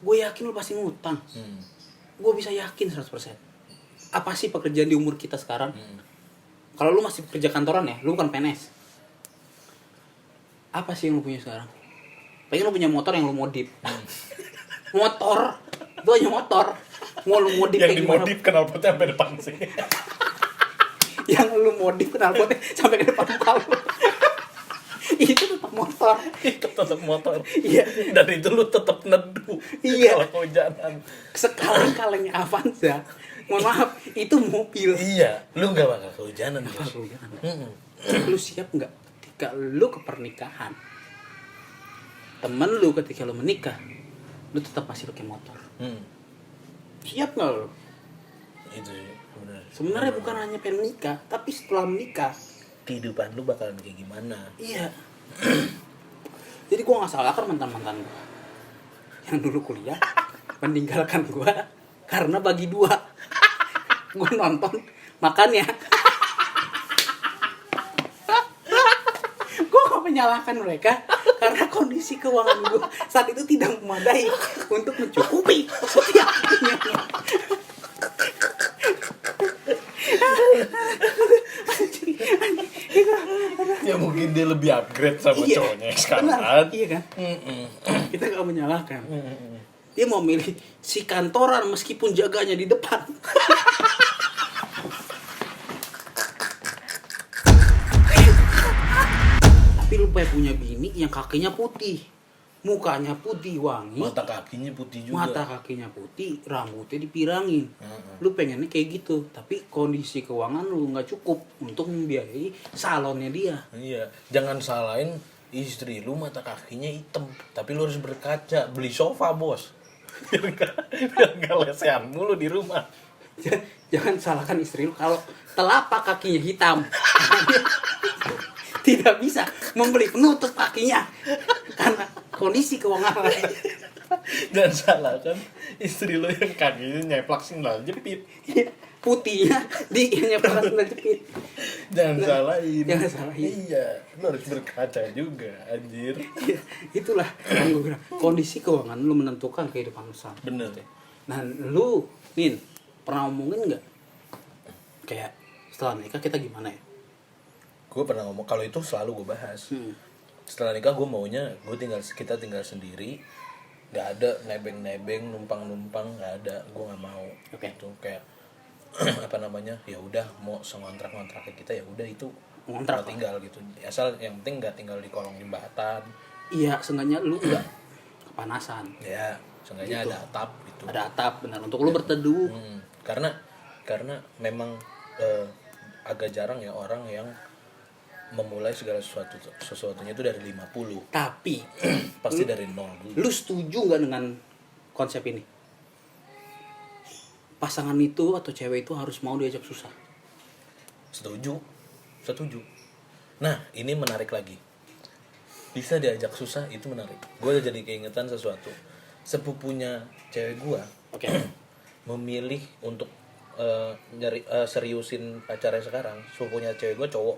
A: Gue yakin lu pasti ngutang. Gue bisa yakin 100%. Apa sih pekerjaan di umur kita sekarang? Kalau lu masih pekerja kantoran ya, lu bukan PNS. Apa sih yang lu punya sekarang? Paling lu punya motor yang lu modif. Motor, itu hanya motor. Mau lu modif
B: yang
A: kayak
B: dimodif knalpotnya sampai depan sih.
A: Yang lu modif knalpotnya sampai ke depan muka lu. Itu tetap motor.
B: Itu tetap motor.
A: Iya.
B: Dan itu lu tetap neduh.
A: Iya.
B: Kalau kehujanan.
A: Sekali-kalinya Avanza. Mohon maaf, itu mobil.
B: Iya, lu nggak bakal kehujanan.
A: Lu siap nggak ketika lu ke pernikahan? Temen lu ketika lu menikah, lu tetap masih pakai motor. Siap nggak lu?
B: Itu sih benar.
A: Sebenarnya bukan hanya pengen menikah, tapi setelah menikah
B: Kehidupan lu bakalan kayak gimana?
A: iya. Jadi gue nggak salahkan mantan-mantan gue yang dulu kuliah meninggalkan gue karena bagi dua. Gue nonton makannya. Gue gak menyalahkan mereka karena kondisi keuangan gue saat itu tidak memadai untuk mencukupi setiap harinya.
B: Ya mungkin dia lebih upgrade sama
A: Iya,
B: cowoknya yang sekarang.
A: benar, iya kan? Kita gak menyalahkan. Dia mau milih si kantoran meskipun jaganya di depan. Tapi lu punya bini yang kakinya putih, mukanya putih wangi,
B: Mata kakinya putih juga.
A: mata kakinya putih, rambutnya dipirangin. Lu pengennya kayak gitu, tapi kondisi keuangan lu nggak cukup untuk membiayai salonnya dia.
B: Iya, jangan salahin istri lu mata kakinya hitam, tapi lu harus berkaca, beli sofa, Bos. Biar nggak lesehan mulu di rumah.
A: Jangan salahkan istri lu kalau telapak kakinya hitam. Tidak bisa membeli penutup kakinya karena kondisi keuangan.
B: Dan salahkan istri lu yang kakinya nyeplak sendal jepit.
A: Putihnya di nyeplak sendal jepit.
B: Jangan salahin.
A: Jangan salahin.
B: Iya, lu harus berkaca juga, anjir.
A: Ya, itulah yang gue bilang, kondisi keuangan lu menentukan kehidupan lu saat.
B: Bener.
A: Nah, lu Nin pernah ngomongin nggak kayak setelah nikah kita gimana ya?
B: Gue pernah ngomong kalau itu selalu gue bahas. Setelah nikah gue maunya kita tinggal sendiri, nggak ada nebeng numpang nggak ada, gue nggak mau.
A: Oke.
B: Itu kayak apa namanya, ya udah mau ngontrak kita ya udah itu
A: Ngontrak
B: mau tinggal gitu, asal yang penting nggak tinggal di kolong jembatan.
A: Iya, seenggaknya lu nggak kepanasan.
B: Ya seenggaknya
A: Gitu.
B: ada atap gitu.
A: Ada atap benar untuk lu berteduh.
B: Karena memang agak jarang ya orang yang memulai segala sesuatunya itu dari 50.
A: Tapi
B: Pasti dari nol dulu.
A: lu setuju nggak dengan konsep ini? Pasangan itu atau cewek itu harus mau diajak susah.
B: Setuju. Nah, ini menarik lagi. Bisa diajak susah itu menarik. Gue jadi keingetan sesuatu. Sepupunya cewek gue
A: Oke.
B: memilih untuk seriusin pacarnya sekarang. Sepupunya cewek gue cowok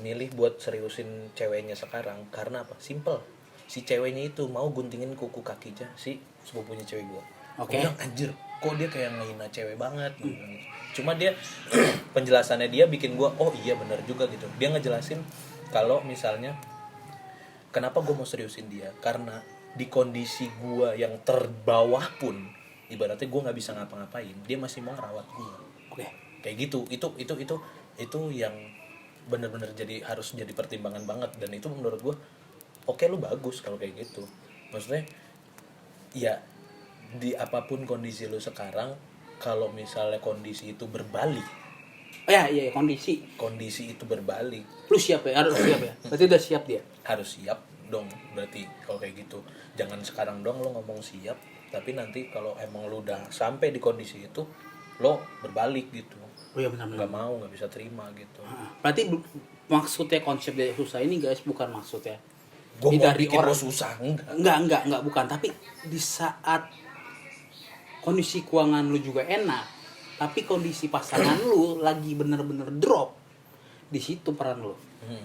B: milih buat seriusin ceweknya sekarang karena apa? Simple. Si ceweknya itu mau guntingin kuku kakinya si sepupunya cewek gue.
A: Oke.
B: Gue bilang, anjir, kok dia kayak ngehina cewek banget. Cuma dia penjelasannya dia bikin gue, oh iya benar juga gitu. Dia ngejelasin kalau misalnya kenapa gue mau seriusin dia, karena di kondisi gue yang terbawah pun ibaratnya gue nggak bisa ngapa-ngapain, dia masih mau ngerawat gue.
A: Oke.
B: Kayak gitu. Itu yang benar-benar harus jadi pertimbangan banget. Dan itu menurut gue oke, lu bagus kalau kayak gitu. Maksudnya ya di apapun kondisi lu sekarang, kalau misalnya kondisi itu berbalik,
A: Iya, kondisi
B: itu berbalik,
A: lu siap ya, harus siap ya. Berarti udah siap dia.
B: harus siap dong. Berarti kalau kayak gitu jangan sekarang dong lo ngomong siap, tapi nanti kalau emang lo udah sampai di kondisi itu lo berbalik gitu,
A: Oh iya benar-benar.
B: nggak bisa terima gitu.
A: Berarti maksudnya konsep dari susah ini guys bukan maksudnya
B: Gue mau
A: dari
B: bikin
A: orang
B: lo susah, enggak.
A: enggak bukan, tapi di saat kondisi keuangan lu juga enak tapi kondisi pasangan lu lagi bener-bener drop, di situ peran lu.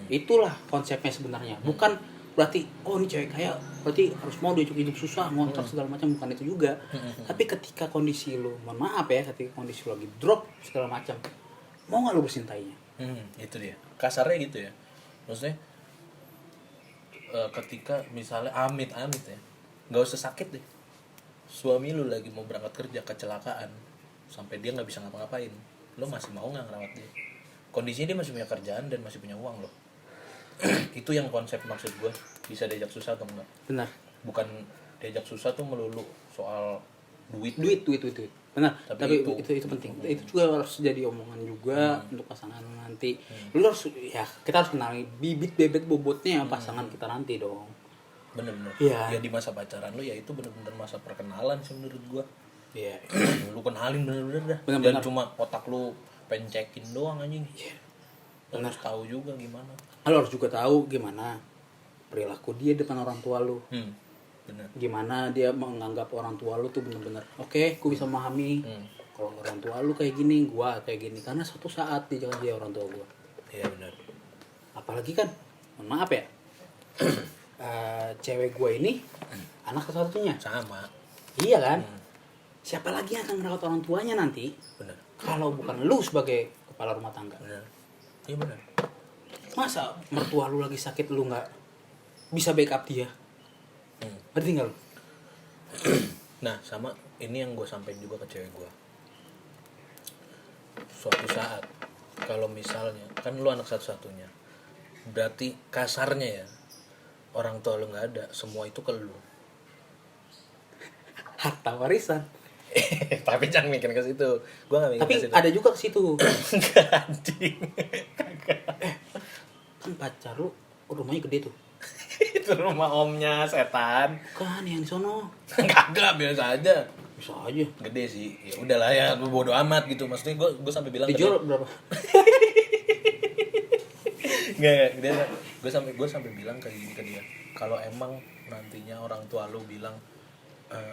A: Itulah konsepnya sebenarnya. Bukan berarti oh ini cewek kaya berarti harus mau diajak hidup susah, ngontrak segala macam, bukan itu juga. Tapi ketika kondisi lu, mohon maaf ya, ketika kondisi lu lagi drop segala macam, mau nggak lu bersintainya?
B: Itu dia kasarnya gitu ya. Maksudnya ketika misalnya amit ya, nggak usah sakit deh, suami lu lagi mau berangkat kerja kecelakaan sampai dia nggak bisa ngapa-ngapain, lu masih mau nggak ngerawat dia? Kondisinya dia masih punya kerjaan dan masih punya uang loh. Itu yang konsep maksud gue, bisa diajak susah atau enggak.
A: Benar.
B: Bukan diajak susah tuh melulu soal duit.
A: Benar. Tapi
B: itu
A: itu penting. Itu juga harus jadi omongan juga untuk pasangan nanti. Lu harus, ya kita harus kenali bibit bebet bobotnya pasangan kita nanti dong.
B: Bener-bener.
A: Iya.
B: Ya di masa pacaran lu ya itu bener-bener masa perkenalan sih menurut gue.
A: Iya.
B: Lu kenalin bener-bener dah.
A: Bener-bener.
B: Jangan cuma otak lu pencekin doang anjing.
A: Iya.
B: Lu harus tahu juga gimana.
A: Lo harus juga tahu gimana perilaku dia depan orang tua lu.
B: Bener.
A: Gimana dia menganggap orang tua lu tuh bener-bener oke, gue bisa memahami. Kalau orang tua lu kayak gini, gua kayak gini. Karena suatu saat dia jangan dia orang tua gua.
B: Iya benar.
A: Apalagi kan, mohon maaf ya, cewek gua ini anak satu-satunya.
B: Sama.
A: Iya kan? Siapa lagi yang akan merawat orang tuanya nanti?
B: Bener.
A: Kalau bukan lu sebagai kepala rumah tangga.
B: Bener. Iya benar.
A: Masa mertua lu lagi sakit lu nggak bisa backup dia? Ngerti nggak lu?
B: Nah, sama ini yang gue sampein juga ke cewek gue. Suatu saat, kalau misalnya, kan lu anak satu-satunya, berarti kasarnya ya, orang tua lu nggak ada, semua itu ke lu.
A: Harta warisan.
B: Tapi jangan mikir ke situ. Gue nggak mikir
A: Tapi
B: ke situ.
A: ada juga ke situ.
B: Enggak, anjing.
A: Kan pacar lu rumahnya gede tuh.
B: Itu rumah omnya setan.
A: Kan yang di sono.
B: Kagak, biasa aja.
A: Bisa aja.
B: Gede sih. Ya udahlah ya, lu bodo amat gitu. Maksudnya gue sampai bilang
A: Dijual berapa?
B: Enggak, gue sampai bilang kayak gini ke dia. Kalau emang nantinya orang tua lu bilang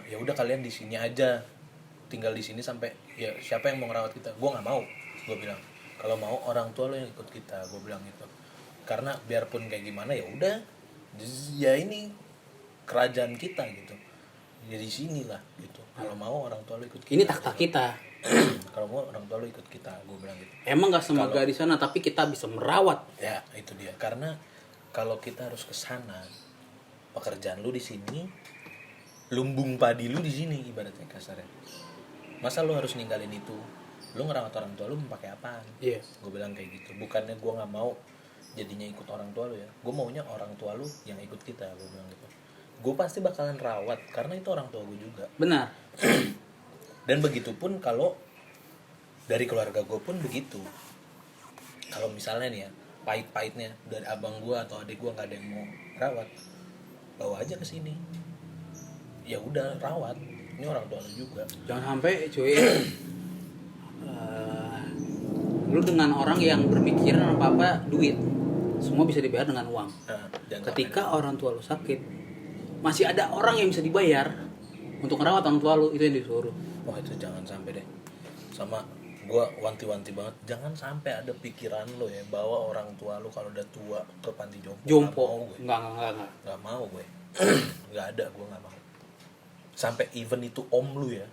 B: ya udah kalian di sini aja, tinggal di sini sampai ya siapa yang mau ngerawat kita, gue nggak mau. Gue bilang kalau mau orang tua lu yang ikut kita, gue bilang gitu. Karena biarpun kayak gimana ya udah, ya ini kerajaan kita gitu, jadi sini lah gitu. Kalau mau orang tua lu ikut kita,
A: Ini takhta kita.
B: kalau mau orang tua lu ikut kita, gue bilang gitu.
A: Emang gak semoga di sana, tapi kita bisa merawat.
B: Ya itu dia, karena kalau kita harus ke sana, pekerjaan lu di sini, lumbung padi lu di sini ibaratnya kasarnya. Masa lu harus ninggalin itu? Lu ngerawat orang tua lu pakai apaan?
A: Iya.
B: Gue bilang kayak gitu. Bukannya gue nggak mau jadinya ikut orang tua lu ya. Gue maunya orang tua lu yang ikut kita. Gue bilang gitu. Gue pasti bakalan rawat karena itu orang tua gue juga.
A: Benar.
B: Dan begitupun kalau dari keluarga gue pun begitu. Kalau misalnya nih ya, pahit-pahitnya dari abang gue atau adik gue nggak ada yang mau rawat, bawa aja ke sini. Ya udah rawat. Ini orang tua lu juga.
A: Jangan sampai cuy lu dengan orang yang berpikiran apa-apa duit. Semua bisa dibayar dengan uang. Ketika orang tua lu sakit, masih ada orang yang bisa dibayar untuk merawat orang tua lu, itu yang disuruh.
B: Wah itu jangan sampai deh. Sama gue wanti-wanti banget, jangan sampai ada pikiran lo ya bawa orang tua lo kalau udah tua ke panti jompo. Nggak mau gue. Nggak ada, gue nggak mau. Sampai even itu om lu ya,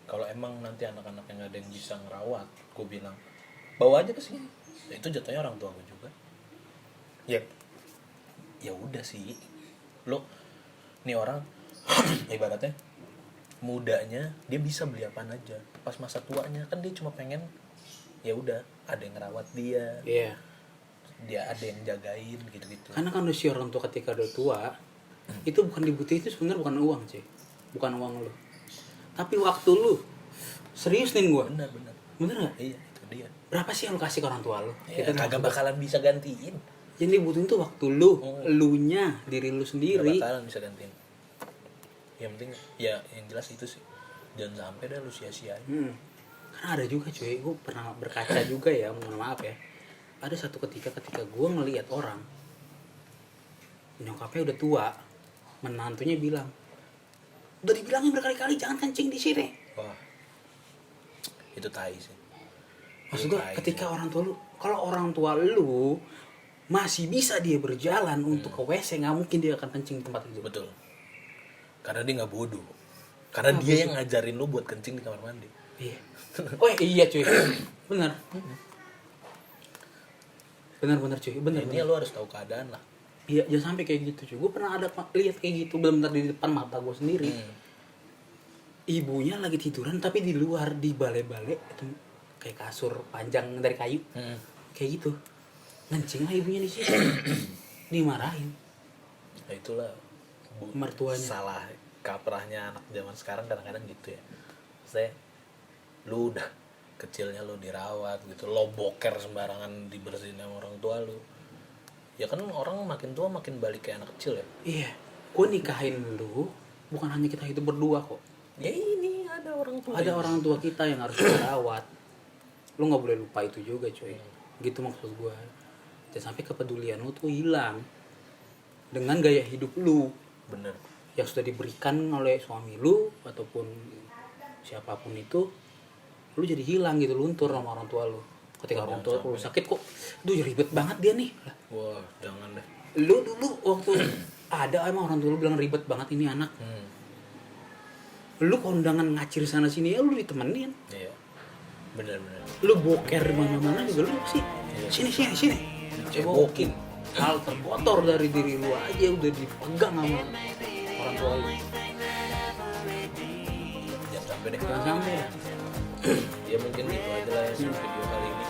B: kalau emang nanti anak-anak yang ada yang bisa ngerawat, gue bilang bawa aja ke sini. Ya, itu jatuhnya orang tua gue juga. Ya udah sih, lo nih orang ibaratnya mudanya dia bisa beli apaan aja, pas masa tuanya kan dia cuma pengen ya udah ada yang ngerawat dia, dia ada yang jagain gitu-gitu.
A: Karena kan usia orang tua ketika udah tua, itu bukan dibutuhin, itu sebenarnya bukan uang cuy, bukan uang lu, tapi waktu lu. Serius nih gue. Bener nggak?
B: Iya itu dia.
A: Berapa sih yang lu kasih ke orang tua lu?
B: Ya, kagak bakalan bisa gantiin.
A: Yang dibutuhin tuh waktu lu, elunya, diri lu sendiri.
B: Gak bakalan bisa gantiin. Yang penting ya yang jelas itu sih, jangan sampai dah lu sia-siain.
A: Karena ada juga cuy, gue pernah berkaca juga ya, mohon maaf ya. Ada satu ketika gue ngelihat orang nyokapnya udah tua, menantunya bilang, udah dibilangin berkali-kali jangan kencing di sini.
B: Wah, itu tai sih.
A: Maksud gue ketika orang tua lu, kalau orang tua lu masih bisa dia berjalan untuk ke WC, nggak mungkin dia akan kencing di tempat itu.
B: Betul. Karena dia nggak bodoh. Karena dia yang ngajarin lu buat kencing di kamar mandi.
A: Iya. Oh iya cuy, benar. Benar cuy, benar.
B: Ini lu harus tahu keadaan lah.
A: Iya, jangan sampai kayak gitu cuy. Gue pernah ada lihat kayak gitu benar-benar di depan mata gue sendiri. Ibunya lagi tiduran tapi di luar di balai-balai itu kayak kasur panjang dari kayu. Kayak gitu. Ngencing lah ibunya di situ. Dimarahin.
B: Nah itulah
A: mertuanya.
B: Salah kaprahnya anak zaman sekarang kadang-kadang gitu ya. Saya lu udah kecilnya lu dirawat gitu, lo boker sembarangan dibersihin sama orang tua lu. Ya kan orang makin tua makin balik kayak anak kecil ya.
A: Iya. Gue nikahin lu bukan hanya kita hidup berdua kok.
B: Ya ini ada orang tua.
A: ada orang tua kita yang harus kita rawat. Lu nggak boleh lupa itu juga cuy. Gitu maksud gua. Jangan sampai kepedulian lu tuh hilang dengan gaya hidup lu
B: Bener.
A: yang sudah diberikan oleh suami lu ataupun siapapun itu. Lu jadi hilang gitu, luntur sama orang tua lu. Ketika orang tua lu sakit kok, duh ribet banget dia nih.
B: Wah, jangan deh.
A: Lu dulu waktu ada emang orang tua lu bilang ribet banget ini anak. Lu kondangan ngacir sana sini ya lu ditemenin.
B: Iya. Bener.
A: Lu boker mana-mana juga lu sih.
B: Iya.
A: Sini.
B: Cebokin.
A: Hal terkotor dari diri lu aja udah dipegang sama orang tua lu.
B: Jangan sampai deh.
A: Jangan sampai.
B: Ya mungkin gitu aja lah ya video kali ini.